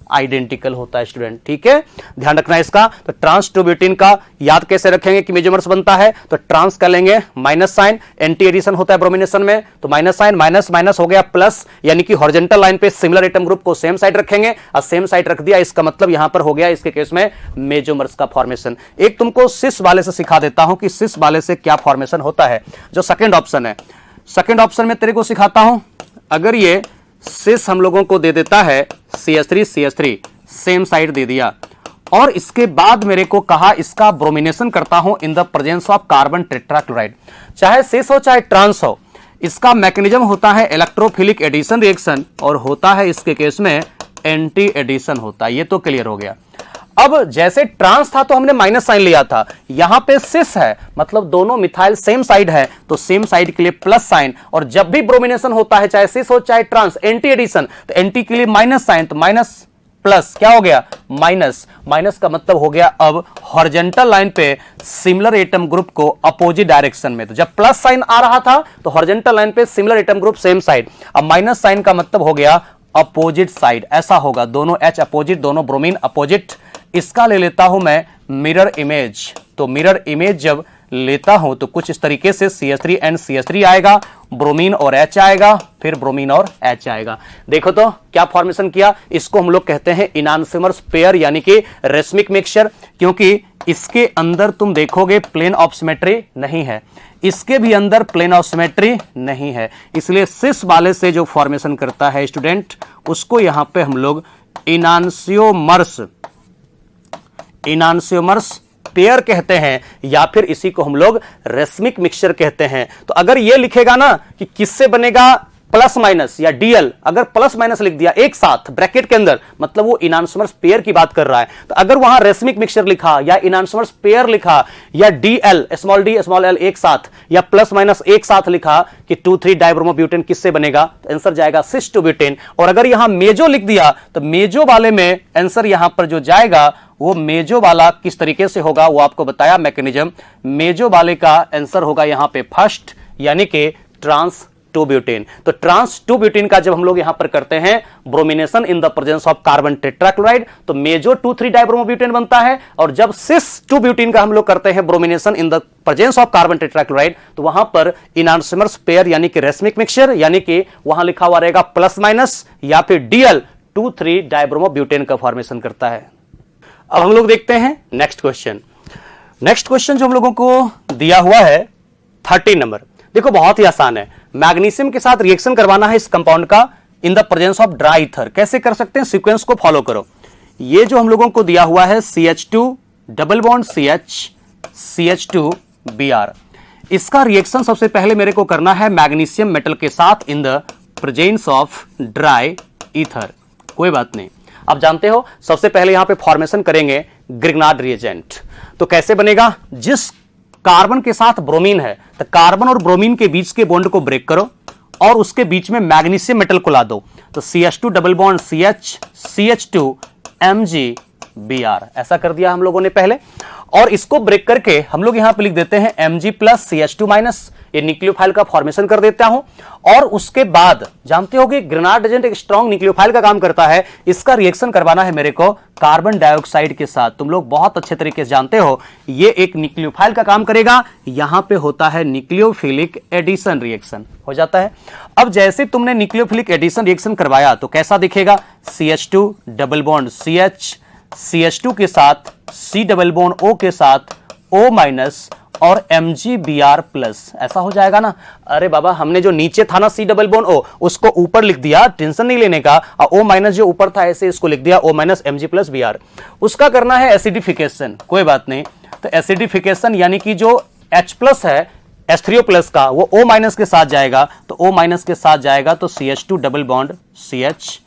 आइडेंटिकल होता है स्टूडेंट, ठीक है, ध्यान रखना इसका। तो ट्रांस टू ब्यूटेन का याद कैसे रखेंगे कि मेजोमर्स बनता है, तो ट्रांस कर लेंगे माइनस साइन, एंटी एडिशन होता है ब्रोमिनेशन में, तो माइनस साइन माइनस माइनस हो गया प्लस, यानी कि हॉरिजॉन्टल लाइन पे सिमिलर एटम ग्रुप को सेम साइड रखेंगे और सेम साइड रख दिया, इसका मतलब यहां पर हो गया इसके केस में मेजोमर्स का फॉर्मेशन। एक तुमको सिस वाले से सिखा देता हूं कि सिस वाले से क्या फॉर्मेशन होता है, जो सेकेंड ऑप्शन है। सेकेंड ऑप्शन में तेरे को सिखाता हूं, अगर ये सिस हम लोगों को दे देता है CH3 सेम साइड दे दिया, और इसके बाद मेरे को कहा इसका ब्रोमिनेशन करता हूं in the presence of carbon tetrachloride, चाहे सिस हो चाहे ट्रांस हो, इसका मैकेनिज्म होता है इलेक्ट्रोफिलिक एडिशन रिएक्शन और होता है इसके केस में एंटी एडिशन होता है। ये तो क्लियर हो गया। अब जैसे ट्रांस था तो हमने माइनस साइन लिया था, यहां पे सिस है मतलब दोनों मिथाइल सेम साइड है, तो सेम साइड के लिए प्लस साइन, और जब भी ब्रोमिनेशन होता है चाहे सिस हो चाहे ट्रांस, एंटी एडिशन, तो एंटी के लिए माइनस साइन, तो माइनस प्लस क्या हो गया माइनस, माइनस का मतलब हो गया अब हॉरिजॉन्टल लाइन पे सिमिलर एटम ग्रुप को अपोजिट डायरेक्शन में, तो जब प्लस साइन आ रहा था तो हॉरिजॉन्टल लाइन पे similar atom group same side, अब माइनस साइन का मतलब हो गया अपोजिट साइड, ऐसा होगा, दोनों H अपोजिट, दोनों ब्रोमीन अपोजिट। इसका ले लेता हूं मैं मिरर इमेज, तो मिरर इमेज जब लेता हूं तो कुछ इस तरीके से CH3 एंड CH3 आएगा, ब्रोमीन और H आएगा, फिर ब्रोमीन और H आएगा। देखो तो क्या फॉर्मेशन किया, इसको हम लोग कहते हैं इनान्सिमर्स पेयर यानी कि रेशमिक मिक्सचर, क्योंकि इसके अंदर तुम देखोगे प्लेन ऑफ सिमेट्री नहीं है, इसके भी अंदर प्लेन ऑफ सिमेट्री नहीं है, इसलिए सिस वाले से जो फॉर्मेशन करता है स्टूडेंट उसको यहां पे हम लोग इनान्सियोमर्स पेयर कहते हैं, या फिर इसी को हम लोग रेशमिक मिक्सचर कहते हैं। तो अगर ये लिखेगा ना कि किससे बनेगा प्लस माइनस या डीएल, अगर प्लस माइनस लिख दिया एक साथ ब्रैकेट के अंदर, मतलब वो इनान्सिमर्स पेयर की बात कर रहा है। तो अगर वहां रेशमिक मिक्सचर लिखा या इनान्सिमर्स पेयर लिखा या DL small D small L एक साथ या प्लस माइनस एक साथ लिखा कि 2,3 डाइब्रोमोब्यूटेन किससे बनेगा, तो आंसर जाएगा सिस टू ब्यूटेन। और अगर यहां मेजो लिख दिया तो मेजो वाले में आंसर यहां पर जो जाएगा वो मेजो वाला किस तरीके से होगा वो आपको बताया मैकेनिज्म। मेजो वाले का आंसर होगा यहां पे फर्स्ट, यानी कि ट्रांस टू ब्यूटेन। तो ट्रांस टू ब्यूटेन का जब हम लोग यहां पर करते हैं bromination in the presence of carbon tetrachloride, तो मेजो 2,3 डाइब्रोमोब्यूटेन बनता है, और जब सिस टू ब्यूटेन का हम लोग करते हैं bromination in the presence of carbon tetrachloride, तो वहां पर इनान्सिमर्स पेयर यानी कि रेशमिक मिक्सचर, यानी कि वहां लिखा हुआ रहेगा प्लस माइनस या फिर डीएल 2,3 डाइब्रोमोब्यूटेन का फॉर्मेशन करता है। अब हम लोग देखते हैं नेक्स्ट क्वेश्चन। नेक्स्ट क्वेश्चन जो हम लोगों को दिया हुआ है 13 नंबर, देखो बहुत ही आसान है, मैग्नीशियम के साथ रिएक्शन करवाना है इस कंपाउंड का in the presence of dry ether. कैसे कर सकते हैं, सीक्वेंस को फॉलो करो। ये जो हम लोगों को दिया हुआ है CH2 double bond CH CH2 Br, इसका रिएक्शन सबसे पहले मेरे को करना है मैग्नीशियम मेटल के साथ in the presence of dry ether. कोई बात नहीं, आप जानते हो सबसे पहले यहां पे फॉर्मेशन करेंगे ग्रिग्नार्ड रिएजेंट। तो कैसे बनेगा, जिस कार्बन के साथ ब्रोमीन है तो कार्बन और ब्रोमीन के बीच के बॉन्ड को ब्रेक करो और उसके बीच में मैग्नीशियम मेटल को ला दो, तो CH2 double bond CH CH2 MgBr, ऐसा कर दिया हम लोगों ने पहले। और इसको ब्रेक करके हम लोग यहां पे लिख देते हैं Mg प्लस CH2 माइनस, ये न्यूक्लियोफाइल का फॉर्मेशन कर देता हूं। और उसके बाद जानते हो कि ग्रेनाड एजेंट एक स्ट्रॉन्ग न्यूक्लियोफाइल का काम करता है, इसका रिएक्शन करवाना है मेरे को कार्बन डाइऑक्साइड के साथ। तुम लोग बहुत अच्छे तरीके से जानते हो ये एक न्यूक्लियोफाइल का काम करेगा, यहां पे होता है न्यूक्लियोफिलिक एडिशन रिएक्शन हो जाता है। अब जैसे तुमने न्यूक्लियोफिलिक एडिशन रिएक्शन करवाया तो कैसा दिखेगा, CH2 double bond CH CH2 के साथ C डबल बॉन्ड O के साथ O माइनस और MgBr प्लस, ऐसा हो जाएगा ना। अरे बाबा हमने जो नीचे था ना C डबल बॉन्ड O उसको ऊपर लिख दिया, टेंशन नहीं लेने का, और O माइनस जो ऊपर था ऐसे इसको लिख दिया O minus Mg plus Br। उसका करना है एसिडिफिकेशन, कोई बात नहीं। तो एसिडिफिकेशन यानी कि जो H प्लस है H3O प्लस का वो O माइनस के साथ जाएगा, तो O माइनस के साथ जाएगा तो CH2 double bond CH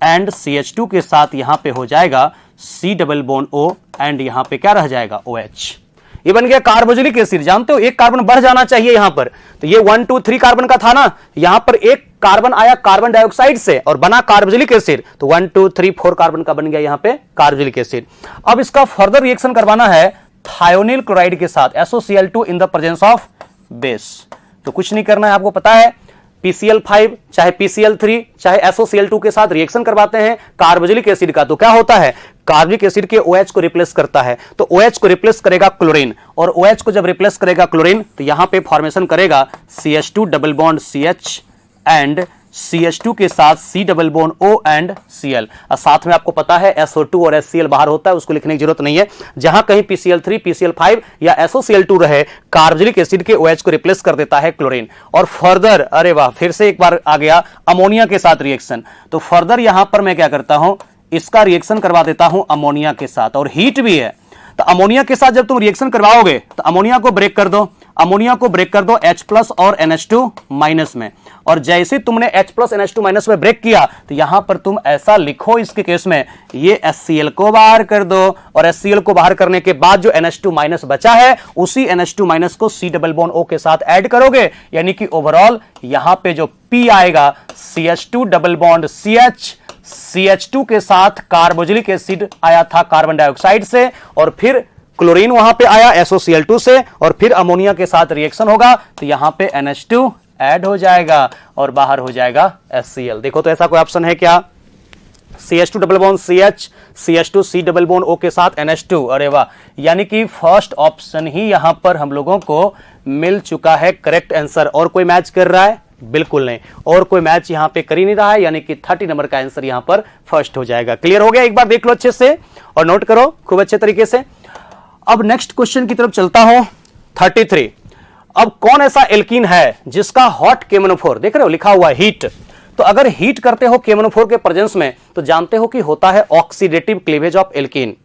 and CH2 के साथ यहां पे हो जाएगा C double bond O and यहां पे क्या रह जाएगा OH। ये बन गया कार्बोक्सिलिक एसिड। जानते हो एक कार्बन बढ़ जाना चाहिए यहां पर, तो ये 1 2 3 कार्बन का था ना, यहां पर एक कार्बन आया कार्बन डाइऑक्साइड से और बना कार्बोक्सिलिक एसिड, तो 1 2 3 4 कार्बन का बन गया यहां पे कार्बोक्सिलिक एसिड। अब इसका फर्दर रिएक्शन करवाना है थायोनिल क्लोराइड के साथ SOCl2 in the presence of base. तो कुछ नहीं करना है, आपको पता है PCl5 चाहे PCl3 चाहे SOCl2 के साथ रिएक्शन करवाते हैं कार्बोक्सिलिक एसिड का, तो क्या होता है, कार्बोक्सिलिक एसिड के OH को रिप्लेस करता है। तो OH को रिप्लेस करेगा क्लोरीन, और OH को जब रिप्लेस करेगा क्लोरीन तो यहां पे फॉर्मेशन करेगा CH2 double bond CH and CH2 के साथ C double bond O and Cl। और साथ में आपको पता है SO2 और HCl बाहर होता है, उसको लिखने की जरूरत नहीं है। जहां कहीं PCl3 PCl5 या SOCl2 रहे, कार्बोक्सिलिक एसिड के OH को रिप्लेस कर देता है क्लोरीन। और फर्दर, अरे वाह, फिर से एक बार आ गया अमोनिया के साथ रिएक्शन। तो फर्दर यहां पर मैं क्या करता हूं, इसका रिएक्शन करवा देता हूं अमोनिया के साथ, और हीट भी है। तो अमोनिया के साथ जब तुम रिएक्शन करवाओगे तो अमोनिया को ब्रेक कर दो, अमोनिया को ब्रेक कर दो H+ और NH2- में, और जैसे तुमने H+ NH2- में ब्रेक किया तो यहां पर तुम ऐसा लिखो, इसके केस में ये HCl को बाहर कर दो, और HCl को बाहर करने के बाद जो NH2- बचा है उसी NH2- को C डबल बॉन्ड O के साथ ऐड करोगे, यानी कि ओवरऑल यहां पे जो P आएगा CH2 double bond CH, CH2 के साथ कार्बोक्सिलिक एसिड आया था कार्बन डाइऑक्साइड से, और फिर क्लोरीन वहां पे आया SOCl2 से, और फिर अमोनिया के साथ रिएक्शन होगा तो यहां पे NH2 ऐड हो जाएगा और बाहर हो जाएगा HCl। देखो तो ऐसा कोई ऑप्शन है क्या, CH2 double bond CH, CH2 C double bond O के साथ NH2, अरे वाह, यानी कि फर्स्ट ऑप्शन ही यहां पर हम लोगों को मिल चुका है करेक्ट आंसर। और कोई मैच कर रहा है? बिल्कुल नहीं, और कोई मैच यहां पे कर ही नहीं रहा है, यानी कि 30 नंबर का आंसर यहां पर फर्स्ट हो जाएगा। क्लियर हो गया? एक बार देख लो अच्छे से और नोट करो खूब अच्छे तरीके से। अब नेक्स्ट क्वेश्चन की तरफ चलता हूं, 33। अब कौन ऐसा एल्कीन है जिसका हॉट KMnO4, देख रहे हो लिखा हुआ है हीट, तो अगर हीट करते हो KMnO4 के प्रेजेंस में तो जानते हो कि होता है oxidative cleavage of alkene.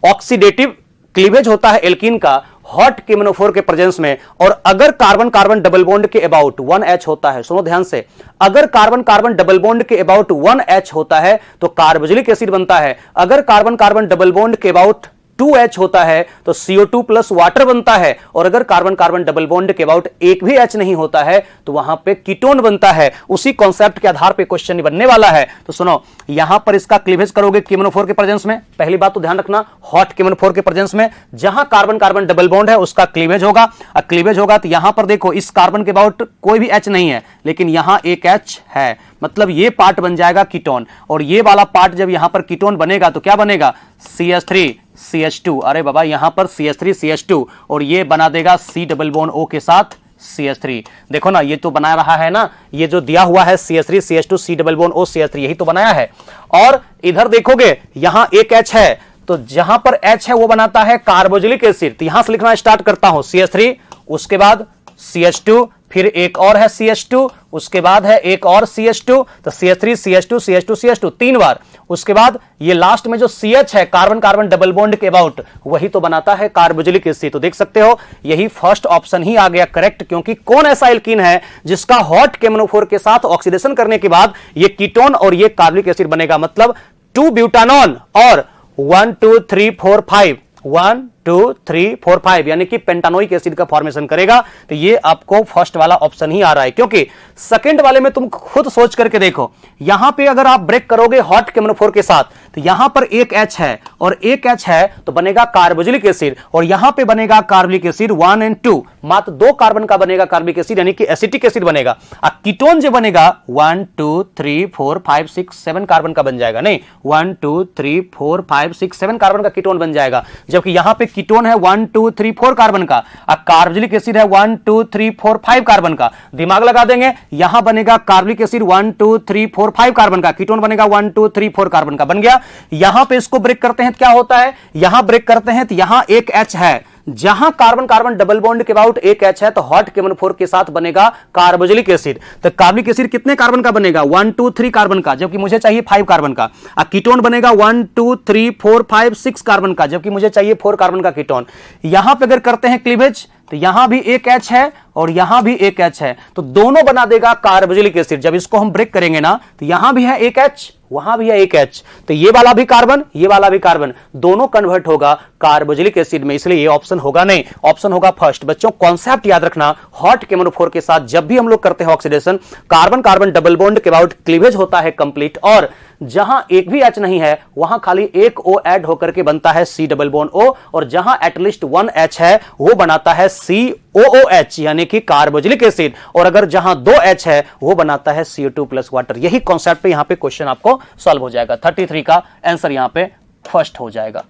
Oxidative cleavage होता है एल्कीन का हॉट KMnO4 के प्रेजेंस में, और अगर कार्बन कार्बन डबल बॉन्ड के अबाउट 1H होता है, सुनो ध्यान से, अगर कार्बन कार्बन डबल बॉन्ड के अबाउट 1H होता है तो कार्बोक्सिलिक एसिड बनता है। अगर कार्बन कार्बन डबल बॉन्ड के अबाउट 2H होता है तो CO2 प्लस वाटर बनता है, और अगर कार्बन कार्बन डबल बॉन्ड के अबाउट एक भी H नहीं होता है तो वहां पे कीटोन बनता है। उसी कॉन्सेप्ट के आधार पे क्वेश्चन बनने वाला है। तो सुनो, यहां पर इसका क्लीवेज करोगे KMnO4 के प्रेजेंस में, पहली बात तो ध्यान रखना, हॉट KMnO4 के प्रेजेंस में जहां कार्बन कार्बन डबल बॉन्ड है उसका क्लीवेज होगा। क्लीवेज होगा तो यहां पर देखो इस कार्बन के अबाउट कोई भी H नहीं है, लेकिन यहां एक H है, मतलब ये पार्ट बन जाएगा कीटोन, और ये वाला पार्ट जब यहां पर कीटोन बनेगा तो क्या बनेगा, CH3 CH2, अरे बाबा यहां पर CH3 CH2, और ये बना देगा C डबल बॉन्ड O के साथ CH3। देखो ना, ये तो बना रहा है ना, ये जो दिया हुआ है CH3 CH2 C double bond O CH3, यही तो बनाया है। और इधर देखोगे यहां एक H है, तो जहां पर H है वो बनाता है कार्बोक्सिलिक एसिड। तो यहां से लिखना स्टार्ट करता हूं, CH3, उसके बाद CH2, फिर एक और है CH2, उसके बाद है एक और CH2, तो CH3 CH2 CH2 CH2 तीन बार। उसके बाद ये लास्ट में जो CH है कार्बन कार्बन डबल बॉन्ड के अबाउट, वही तो बनाता है कार्बोक्सिलिक एसिड। तो देख सकते हो यही फर्स्ट ऑप्शन ही आ गया करेक्ट, क्योंकि कौन ऐसा एल्कीन है जिसका हॉट KMnO4 के साथ ऑक्सीडेशन करने के बाद ये कीटोन और ये कार्बोक्सिलिक एसिड बनेगा, मतलब 2 ब्यूटानॉल और 1 2 3 4 5 1 2 3 4 5 यानी कि पेंटानोइक एसिड का फॉर्मेशन करेगा। तो ये आपको फर्स्ट वाला ऑप्शन ही आ रहा है, क्योंकि सेकंड वाले में तुम खुद सोच करके देखो, यहां पे अगर आप ब्रेक करोगे हॉट KMnO4 के साथ तो यहां पर एक H है और एक H है तो बनेगा कार्बोक्सिलिक एसिड, और यहां पे बनेगा कार्बोक्सिलिक एसिड 1 और 2, मात्र 2 कार्बन का बनेगा कार्बोक्सिलिक एसिड, यानी कि एसिटिक एसिड बनेगा। और कीटोन जो बनेगा 1 2 3 4 5 6 7 कार्बन का बन जाएगा, नहीं 1 2 3 4 5 6 7 कार्बन का कीटोन बन जाएगा, जबकि यहां पे कीटोन है 1 2 3 4 कार्बन का, और कार्बोक्सिलिक एसिड है 1 2 3 4 5 कार्बन का। दिमाग लगा देंगे, यहां बनेगा कार्बोक्सिलिक एसिड 1 2 3 4 5 कार्बन का, कीटोन बनेगा 1 2 3 4 कार्बन का, बन गया। यहां पे इसको ब्रेक करते हैं तो क्या होता है, यहां ब्रेक करते हैं तो यहां एक H है, जहां कार्बन कार्बन डबल बॉन्ड के अबाउट एक H है तो हॉट KMnO4 के साथ बनेगा कार्बोक्सिलिक एसिड। तो कार्बोक्सिलिक एसिड कितने कार्बन का बनेगा, 1 2 3 कार्बन का, जबकि मुझे चाहिए 5 कार्बन का। कीटोन बनेगा 1 2 3 4 5 6 कार्बन का, जबकि मुझे चाहिए 4 कार्बन का कीटोन। यहां पे अगर करते हैं क्लीवेज तो यहां भी एक H है और यहां भी एक H है, तो दोनों बना देगा कार्बोक्सिलिक एसिड। जब इसको हम ब्रेक करेंगे ना तो यहां भी है एक H, वहां भी है एक H, तो ये वाला भी कार्बन ये वाला भी कार्बन, दोनों कन्वर्ट होगा कार्बोक्सिलिक एसिड में, इसलिए ये ऑप्शन होगा नहीं, ऑप्शन होगा फर्स्ट। बच्चों कॉन्सेप्ट याद रखना, हॉट KMnO4 के साथ जब भी हम लोग करते हैं oxidation, carbon carbon double bond के अबाउट क्लीवेज होता है कंप्लीट, और जहां एक भी H नहीं है वहां खाली एक O ऐड होकर के बनता है C डबल बॉन्ड O, और जहां एटलीस्ट 1 H है वो बनाता है COOH यानी कि कार्बोक्सिलिक एसिड, और अगर जहां 2 H है वो बनाता है CO2 प्लस वाटर। यही कॉन्सेप्ट पे यहां पे क्वेश्चन आपको सॉल्व हो जाएगा। 33 का आंसर यहां पे फर्स्ट हो जाएगा।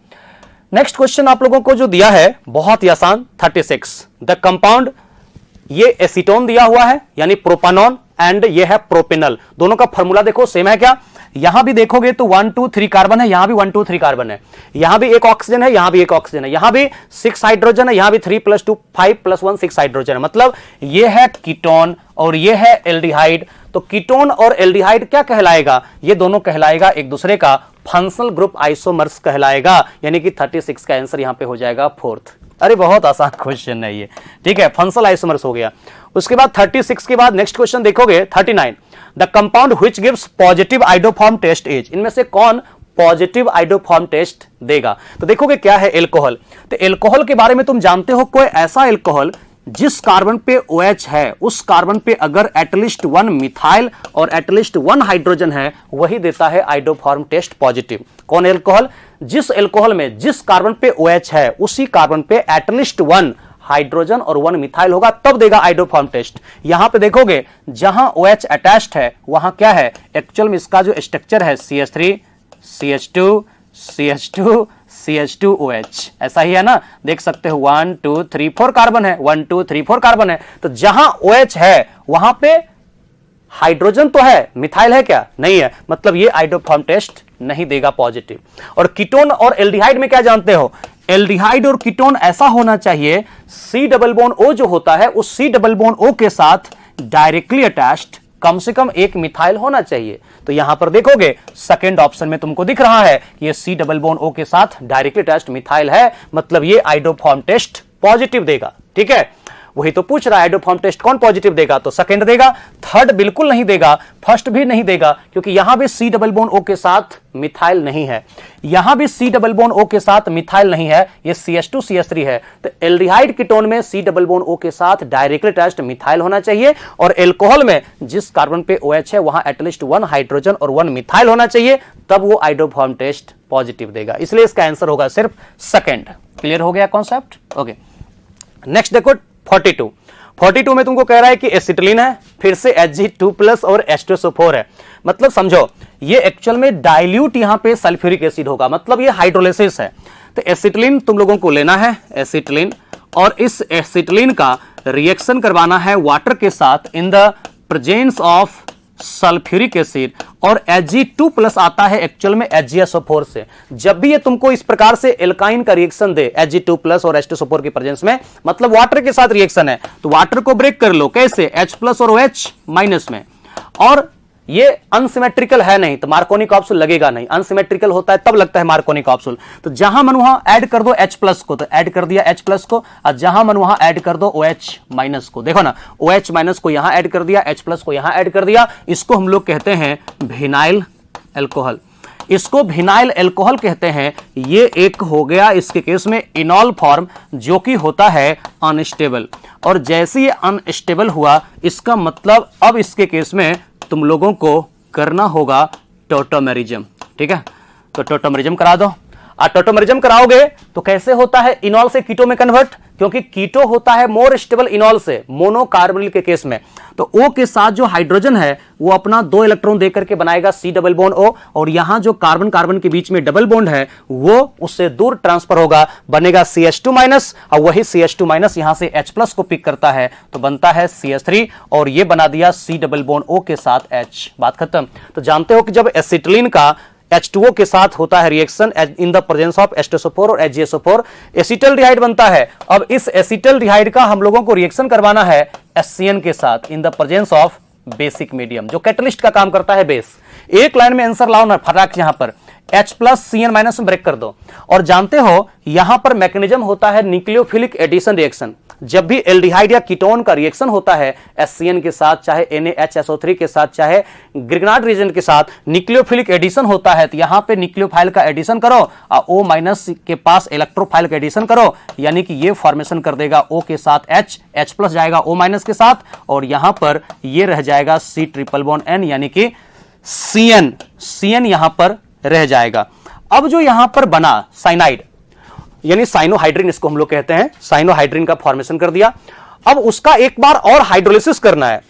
नेक्स्ट क्वेश्चन आप लोगों को जो दिया है बहुत ही आसान, 36। द कंपाउंड, ये एसीटोन दिया हुआ है यानी प्रोपानॉन, एंड ये है प्रोपेनल। दोनों का फॉर्मूला देखो सेम है क्या? यहां भी देखोगे तो 1 2 3 कार्बन है, यहां भी 1 2 3 कार्बन है, यहां भी एक ऑक्सीजन है, यहां भी एक ऑक्सीजन है, यहां भी 6 हाइड्रोजन है, यहां भी 3 + 2 5 + 1 6 हाइड्रोजन है। मतलब ये है कीटोन और ये है एल्डिहाइड। तो कीटोन और एल्डिहाइड क्या कहलाएगा? ये दोनों कहलाएगा एक दूसरे का फंक्शनल ग्रुप आइसोमर्स कहलाएगा, यानी कि 36 का आंसर यहां पे हो जाएगा फोर्थ। अरे बहुत आसान क्वेश्चन है ये, ठीक है, फंक्शनल आइसोमर्स हो गया। उसके बाद 36 के बाद नेक्स्ट क्वेश्चन देखोगे 39। The compound which gives positive iodoform test is, इनमें से कौन पॉजिटिव आइडोफॉर्म टेस्ट देगा? तो देखोगे क्या है, एल्कोहल। तो एल्कोहल के बारे में तुम जानते हो, कोई ऐसा एल्कोहल जिस कार्बन पे OH है उस कार्बन पे अगर एटलीस्ट 1 मिथाइल और एटलीस्ट 1 हाइड्रोजन है, वही देता है आइडोफॉर्म टेस्ट पॉजिटिव। कौन एल्कोहल? जिस एल्कोहल में जिस कार्बन पे OH है उसी कार्बन पे एटलीस्ट 1 हाइड्रोजन और 1 मिथाइल होगा, तब देगा आइडोफॉर्म टेस्ट। यहां पे देखोगे जहां OH अटैच्ड है वहां क्या है, एक्चुअल में इसका जो स्ट्रक्चर है CH3 CH2 CH2 CH2OH, ऐसा ही है ना, देख सकते हो 1 2 3 4 कार्बन है, 1 2 3 4 कार्बन है। तो जहां OH है वहां पे हाइड्रोजन तो है, मिथाइल है क्या? नहीं है, मतलब ये आइडोफॉर्म टेस्ट नहीं देगा पॉजिटिव। और कीटोन और एल्डिहाइड में क्या जानते हो, एल्डिहाइड और कीटोन ऐसा होना चाहिए C डबल बॉन्ड O जो होता है उस C डबल बॉन्ड O के साथ डायरेक्टली अटैच्ड कम से कम एक मिथाइल होना चाहिए। तो यहां पर देखोगे सेकंड ऑप्शन में तुमको दिख रहा है कि ये C डबल बॉन्ड O के साथ डायरेक्टली अटैच्ड मिथाइल है, मतलब ये आइडोफॉर्म टेस्ट पॉजिटिव देगा। ठीक है, वही तो पूछ रहा है, आइडोफॉर्म टेस्ट कौन पॉजिटिव देगा? तो सेकंड देगा, थर्ड बिल्कुल नहीं देगा, फर्स्ट भी नहीं देगा, क्योंकि यहां भी C डबल बॉन्ड O के साथ मिथाइल नहीं है, यहां भी C डबल बॉन्ड O के साथ मिथाइल नहीं है, ये CH2 CH3 है। तो एल्डिहाइड कीटोन में C डबल बॉन्ड O के साथ डायरेक्टली अटैच्ड मिथाइल होना चाहिए, और एल्कोहल में जिस कार्बन पे OH है वहां एटलीस्ट 1 हाइड्रोजन और 1 मिथाइल होना चाहिए, तब वो आइडोफॉर्म टेस्ट पॉजिटिव देगा। इसलिए इसका आंसर होगा सिर्फ सेकंड। क्लियर हो गया कॉन्सेप्ट? ओके, नेक्स्ट देखो 42 में तुमको कह रहा है कि एसिटिलीन है, फिर से Hg2+ और H2SO4 है। मतलब समझो ये एक्चुअल में डाइल्यूट यहां पे सल्फ्यूरिक एसिड होगा, मतलब ये हाइड्रोलिसिस है। तो एसिटिलीन तुम लोगों को लेना है, एसिटिलीन, और इस एसिटिलीन का रिएक्शन करवाना है वाटर के साथ in the presence of sulphuric acid, और Hg2+ आता है एक्चुअल में HgSO4 से। जब भी ये तुमको इस प्रकार से एल्काइन का रिएक्शन दे Hg2+ और H2SO4 की प्रेजेंस में, मतलब वाटर के साथ रिएक्शन है, तो वाटर को ब्रेक कर लो, कैसे? H+ और OH- में, और ये अनसिमेट्रिकल है नहीं तो मार्कोनी कैप्सूल लगेगा नहीं, अनसिमेट्रिकल होता है तब लगता है मार्कोनी कैप्सूल। तो जहां मन वहां ऐड कर दो H+ को, तो ऐड कर दिया H+ को, और जहां मन वहां ऐड कर दो OH- को। देखो ना, OH- को यहां ऐड कर दिया, H+ को यहां ऐड कर दिया। इसको हम लोग कहते हैं विनाइल अल्कोहल, इसको विनाइल अल्कोहल कहते हैं। ये एक हो गया इसके केस में इनॉल फॉर्म, जो कि होता है अनस्टेबल, और जैसे ये अनस्टेबल हुआ इसका मतलब अब इसके केस में तुम लोगों को करना होगा टोटोमेरिज्म। ठीक है, तो टोटोमेरिज्म करा दो। टोटोमेरिज्म कराओगे तो कैसे होता है इनॉल से कीटो में कन्वर्ट, क्योंकि कीटो होता है मोर स्टेबल इनॉल से, मोनोकार्बोनिल के केस में। तो O के साथ जो हाइड्रोजन है वो अपना 2 इलेक्ट्रॉन देकर के बनाएगा C डबल बॉन्ड O, और यहां जो कार्बन कार्बन के बीच में डबल बॉन्ड है वो उससे दूर ट्रांसफर होगा, बनेगा CH2-, और वही CH2- यहां से H+ को पिक करता है तो बनता है CH3, और ये बना दिया C डबल बॉन्ड O के साथ H। बात खत्म। तो जानते हो कि जब एसिटिलीन का H2O के साथ होता है reaction in the presence of H2SO4 और HgSO4, एसिटल्डिहाइड बनता है। अब इस एसिटल्डिहाइड का हम लोगों को रिएक्शन करवाना है HCN के साथ in the presence of basic medium, जो कैटलिस्ट का काम करता है बेस। एक लाइन में आंसर लाओ ना फटाक, यहां पर H+ CN- में ब्रेक कर दो। और जानते हो यहां पर मैकेनिज्म होता है न्यूक्लियोफिलिक एडिशन रिएक्शन। जब भी एल्डिहाइड या कीटोन का रिएक्शन होता है HCN के साथ, चाहे NaHSO3 के साथ, चाहे ग्रिग्नार्ड रीजन के साथ, न्यूक्लियोफिलिक एडिशन होता है, तो यहां पे न्यूक्लियोफाइल का एडिशन करो और O- के पास इलेक्ट्रोफाइल का एडिशन करो, यानी कि ये फॉर्मेशन कर देगा O के साथ H+ जाएगा O- के साथ, और यहां पर ये रह जाएगा C ट्रिपल बॉन्ड N, यानी कि CN यहां पर रह जाएगा। अब जो यहां पर बना साइनाइड यानी साइनोहाइड्रिन, इसको हम लोग कहते हैं, साइनोहाइड्रिन का फॉर्मेशन कर दिया। अब उसका एक बार और हाइड्रोलिसिस करना है।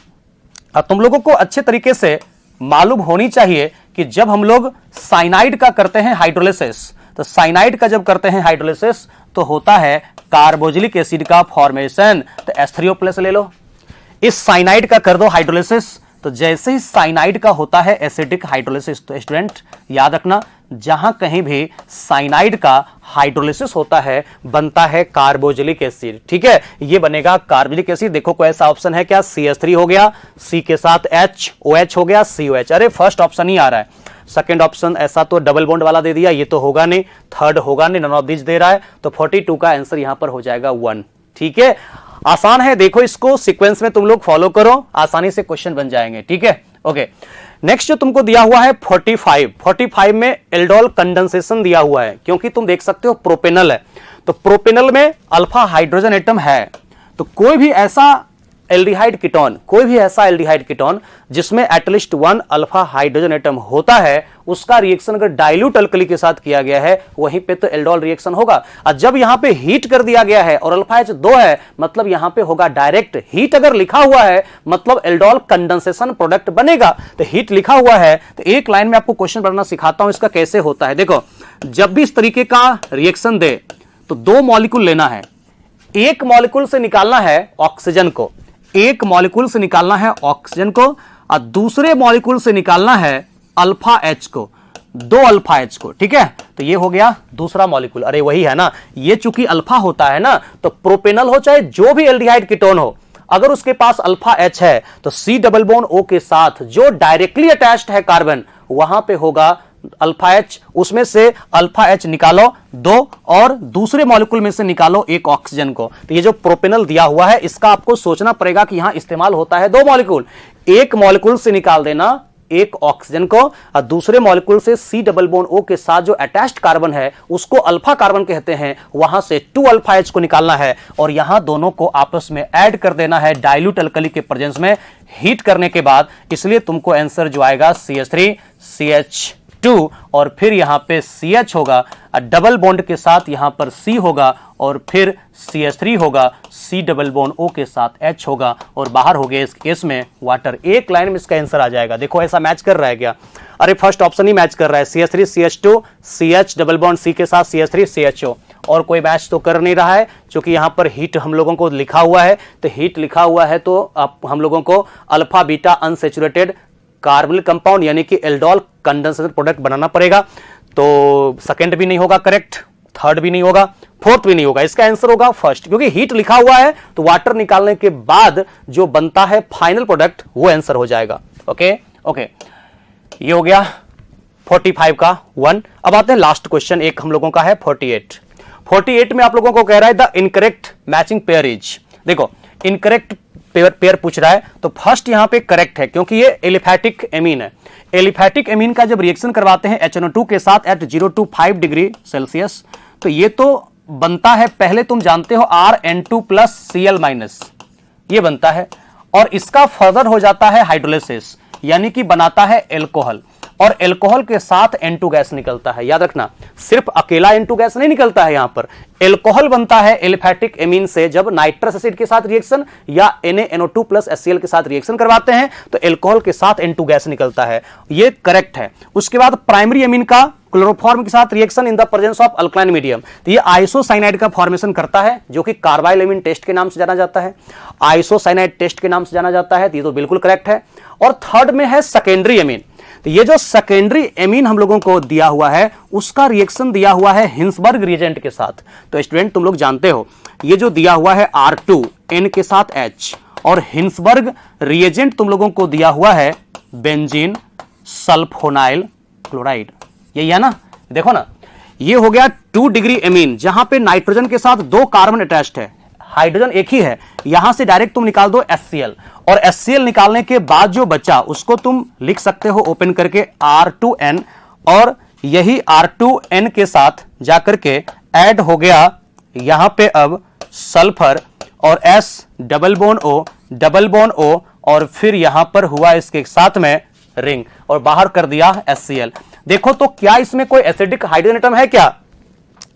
अब तुम लोगों को अच्छे तरीके से मालूम होनी चाहिए कि जब हम लोग साइनाइड का करते हैं हाइड्रोलिसिस, तो साइनाइड का जब करते हैं हाइड्रोलिसिस तो होता है कार्बोक्सिलिक एसिड का फॉर्मेशन। तो H3O+ ले लो, इस साइनाइड का कर दो हाइड्रोलिसिस, तो जैसे ही साइनाइड का होता है एसिडिक हाइड्रोलिसिस, तो स्टूडेंट याद रखना जहां कहीं भी साइनाइड का हाइड्रोलिसिस होता है बनता है कार्बोक्सिलिक एसिड। ठीक है, ये बनेगा कार्बोक्सिलिक एसिड। देखो कोई ऐसा ऑप्शन है क्या? CH3 हो गया, C के साथ H, OH हो गया, COH। अरे फर्स्ट ऑप्शन ही आ रहा है, सेकंड ऑप्शन ऐसा तो डबल बॉन्ड वाला दे दिया, ये तो होगा नहीं, थर्ड होगा नहीं, नन ऑफ दिस दे रहा है, तो 42 का आंसर यहां पर हो जाएगा 1। ठीक है, आसान है, देखो इसको सीक्वेंस में तुम लोग फॉलो करो, आसानी से क्वेश्चन बन जाएंगे। ठीक है, ओके। नेक्स्ट जो तुमको दिया हुआ है 45 में एल्डोल कंडेंसेशन दिया हुआ है, क्योंकि तुम देख सकते हो प्रोपेनल है, तो प्रोपेनल में अल्फा हाइड्रोजन एटम है, तो कोई भी ऐसा एल्डिहाइड कीटोन जिसमें एटलीस्ट 1 अल्फा हाइड्रोजन एटम होता है, उसका रिएक्शन अगर डाइल्यूट अल्कली के साथ किया गया है वहीं पे तो एल्डोल रिएक्शन होगा। और जब यहां पे हीट कर दिया गया है और अल्फा H2 है, मतलब यहां पे होगा डायरेक्ट हीट। अगर लिखा हुआ है मतलब एल्डोल कंडेंसेशन प्रोडक्ट बनेगा, तो हीट लिखा हुआ है तो एक लाइन में आपको क्वेश्चन पढ़ना सिखाता हूं, इसका कैसे होता है। देखो, जब भी इस तरीके का रिएक्शन दे तो 2 मॉलिक्यूल लेना है, एक मॉलिक्यूल से निकालना है ऑक्सीजन को, एक मॉलिक्यूल से निकालना है ऑक्सीजन को, और दूसरे मॉलिक्यूल से निकालना है अल्फा H को, 2 अल्फा H को। ठीक है, तो ये हो गया दूसरा मॉलिक्यूल। अरे वही है ना, ये चूंकि अल्फा होता है ना, तो प्रोपेनल हो चाहे जो भी एल्डिहाइड कीटोन हो, अगर उसके पास अल्फा H है तो C डबल बॉन्ड O के साथ जो डायरेक्टली अटैच्ड है कार्बन, वहां पे होगा अल्फा H, उसमें से अल्फा H निकालो 2 और दूसरे मॉलिक्यूल में से निकालो 1 ऑक्सीजन को। तो ये जो प्रोपेनल दिया हुआ है इसका आपको सोचना पड़ेगा कि यहां इस्तेमाल होता है 2 मॉलिक्यूल, एक मॉलिक्यूल से निकाल देना 1 ऑक्सीजन को, और दूसरे मॉलिक्यूल से C डबल बॉन्ड O के साथ जो अटैच्ड कार्बन है उसको अल्फा कार्बन कहते हैं, वहां से 2 अल्फा H को निकालना है और यहां दोनों को आपस में ऐड कर देना है डाइल्यूट अल्कली के प्रेजेंस में हीट करने के बाद। इसलिए तुमको आंसर जो आएगा CH3 CH2 और फिर यहां पे CH होगा, डबल बॉन्ड के साथ यहां पर C होगा और फिर CH3 होगा, C डबल बॉन्ड O के साथ H होगा और बाहर हो गया इस केस में वाटर। एक लाइन में इसका आंसर आ जाएगा। देखो ऐसा मैच कर रहा है क्या? अरे फर्स्ट ऑप्शन ही मैच कर रहा है, CH3 CH2 CH double bond C के साथ CH3 CHO, और कोई मैच तो कर नहीं रहा है क्योंकि यहां पर हीट हम लोगों को लिखा हुआ है, तो हीट लिखा हुआ है तो अब हम लोगों को alpha beta unsaturated carbonyl compound यानी कि एल्डोल कंडेंसेशन प्रोडक्ट बनाना पड़ेगा। तो सेकंड भी नहीं होगा करेक्ट, थर्ड भी नहीं होगा, फोर्थ भी नहीं होगा, इसका आंसर होगा फर्स्ट, क्योंकि हीट लिखा हुआ है तो वाटर निकालने के बाद जो बनता है फाइनल प्रोडक्ट वो आंसर हो जाएगा। ओके, ये हो गया 45 का 1। अब आते हैं लास्ट क्वेश्चन, एक हम लोगों का है 48 में आप लोगों को कह रहा है the incorrect matching pair is. देखो इनकरेक्ट पेयर पूछ रहा है, तो फर्स्ट यहां पे करेक्ट है क्योंकि ये एलिफैटिक एमीन है। एलिफैटिक एमीन का जब रिएक्शन करवाते हैं HNO2 के साथ एट 0 to 5 डिग्री सेल्सियस, तो ये तो बनता है, पहले तुम जानते हो RN2+Cl-, ये बनता है, और इसका फर्दर हो जाता है हाइड्रोलिसिस यानी कि बनाता है एल्कोहल, और एल्कोहल के साथ N2 गैस निकलता है। याद रखना सिर्फ अकेला N2 गैस नहीं निकलता है, यहां पर एल्कोहल बनता है एलिफैटिक एमीन से। जब नाइट्रस एसिड के साथ रिएक्शन या NaNO2+HCl के साथ रिएक्शन करवाते हैं तो एल्कोहल के साथ N2 गैस निकलता है, ये करेक्ट है। उसके बाद प्राइमरी एमीन का क्लोरोफॉर्म के साथ reaction in the presence of alkaline medium, तो ये आइसोसाइनाइड का फॉर्मेशन करता है जो कि कार्बाइल एमीन टेस्ट के नाम से जाना जाता है, आइसोसाइनाइड टेस्ट के नाम से जाना जाता है, तो ये तो बिल्कुल करेक्ट है। और थर्ड में है सेकेंडरी एमीन, तो ये जो सेकेंडरी एमीन हम लोगों को दिया हुआ है उसका रिएक्शन दिया हुआ है हिंसबर्ग रिएजेंट के साथ। तो स्टूडेंट तुम लोग जानते हो ये जो दिया हुआ है R2N के साथ H, और हिंसबर्ग रिएजेंट तुम लोगों को दिया हुआ है बेंजीन सल्फोनाइल क्लोराइड, यही है ना। देखो ना, ये हो गया 2 डिग्री एमीन जहां पे नाइट्रोजन के साथ 2 कार्बन अटैच्ड है, हाइड्रोजन एक ही है, यहां से डायरेक्ट तुम निकाल दो HCl, और HCl निकालने के बाद जो बचा उसको तुम लिख सकते हो ओपन करके R2N, और यही R2N के साथ जाकर के ऐड हो गया यहां पे अब सल्फर और S डबल बॉन्ड O, और फिर यहां पर हुआ इसके साथ में रिंग और बाहर कर दिया HCl। देखो तो क्या इसमें कोई एसिडिक हाइड्रोजन एटम है क्या?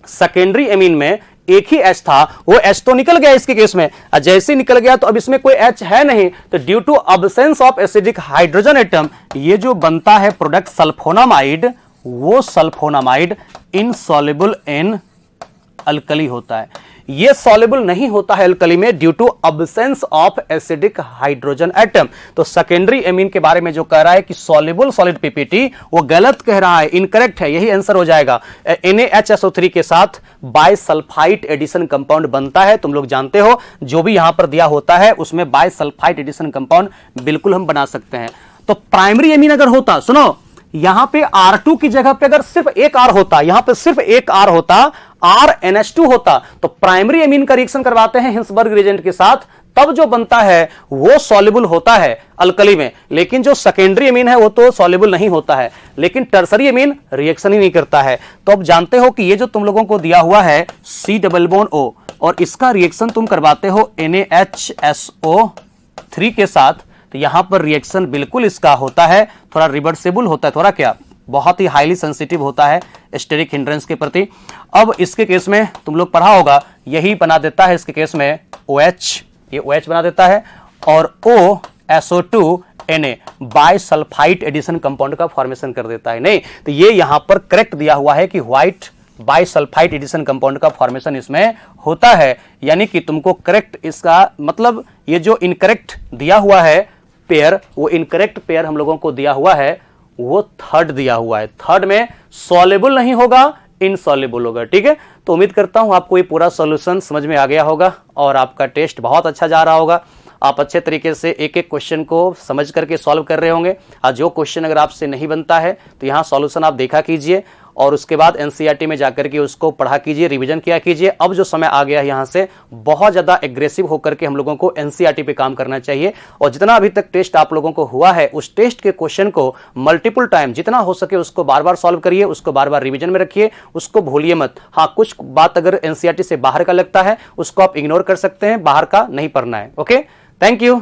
सेकेंडरी एमीन में एक ही H था, वो H तो निकल गया इसके केस में, जैसे निकल गया तो अब इसमें कोई H है नहीं, तो due to absence of acidic hydrogen atom ये जो बनता है प्रोडक्ट सल्फोनामाइड, वो सल्फोनामाइड इनसॉल्युबल इन अल्कली होता है। ये सॉल्युबल नहीं होता है अल्कली में due to absence of acidic hydrogen atom. तो सेकेंडरी एमीन के बारे में जो कह रहा है कि सॉल्युबल सॉलिड पीपीटी, वो गलत कह रहा है, इनकरेक्ट है, यही आंसर हो जाएगा। NaHSO3 के साथ बाइसल्फाइड एडिशन कंपाउंड बनता है, तुम लोग जानते हो, जो भी यहां पर दिया होता है उसमें बाइसल्फाइड एडिशन कंपाउंड बिल्कुल हम बना सकते हैं। तो प्राइमरी एमीन अगर होता, सुनो, यहां पे R2 की जगह पे अगर सिर्फ एक R होता, यहां पे सिर्फ एक R होता, RNH2 होता, तो प्राइमरी एमीन का रिएक्शन करवाते हैं हिंसबर्ग रिएजेंट के साथ, तब जो बनता है वो सॉल्युबल होता है अल्कली में। लेकिन जो सेकेंडरी एमीन है वो तो सॉल्युबल नहीं होता है, लेकिन टर्सरी एमीन रिएक्शन ही नहीं करता है। तो अब जानते हो कि ये जो तुम लोगों को दिया हुआ है C डबल बॉन्ड O, और इसका रिएक्शन तुम करवाते हो NaHSO3 के साथ, तो यहां पर रिएक्शन बिल्कुल इसका होता है, थोड़ा रिवर्सिबल होता है, थोड़ा क्या, बहुत ही हाईली सेंसिटिव होता है स्टेरिक हिंड्रेंस के प्रति। अब इसके केस में तुम लोग पढ़ा होगा, यही बना देता है इसके केस में OH, ये OH बना देता है, और OSO2Na बाइसल्फाइड एडिशन कंपाउंड का फॉर्मेशन कर देता है। नहीं, तो ये यहां पर करेक्ट दिया हुआ है कि व्हाइट बाइसल्फाइड एडिशन कंपाउंड का फॉर्मेशन इसमें होता है, यानी कि तुमको करेक्ट, इसका मतलब ये जो इनकरेक्ट दिया हुआ है पेयर, वो इनकरेक्ट पेयर हम लोगों को दिया हुआ है, वो थर्ड दिया हुआ है। थर्ड में सॉल्युबल नहीं होगा, इनसॉल्युबल होगा। ठीक है, तो उम्मीद करता हूं आपको ये पूरा सॉल्यूशन समझ में आ गया होगा और आपका टेस्ट बहुत अच्छा जा रहा होगा। आप अच्छे तरीके से एक एक क्वेश्चन को समझ करके सॉल्व कर रहे होंगे। और जो क्वेश्चन अगर आपसे नहीं बनता है तो यहाँ सॉल्यूशन आप देखा कीजिए, और उसके बाद NCERT में जाकर के उसको पढ़ा कीजिए, रिवीजन किया कीजिए। अब जो समय आ गया है यहाँ से बहुत ज़्यादा एग्रेसिव होकर के हम लोगों को NCERT पे काम करना चाहिए, और जितना अभी तक टेस्ट आप लोगों को हुआ है उस टेस्ट के क्वेश्चन को मल्टीपल टाइम जितना हो सके उसको बार बार सॉल्व करिए, उसको बार बार रिवीजन में रखिए, उसको भूलिए मत। हाँ, कुछ बात अगर NCERT से बाहर का लगता है उसको आप इग्नोर कर सकते हैं, बाहर का नहीं पढ़ना है। Okay, thank you.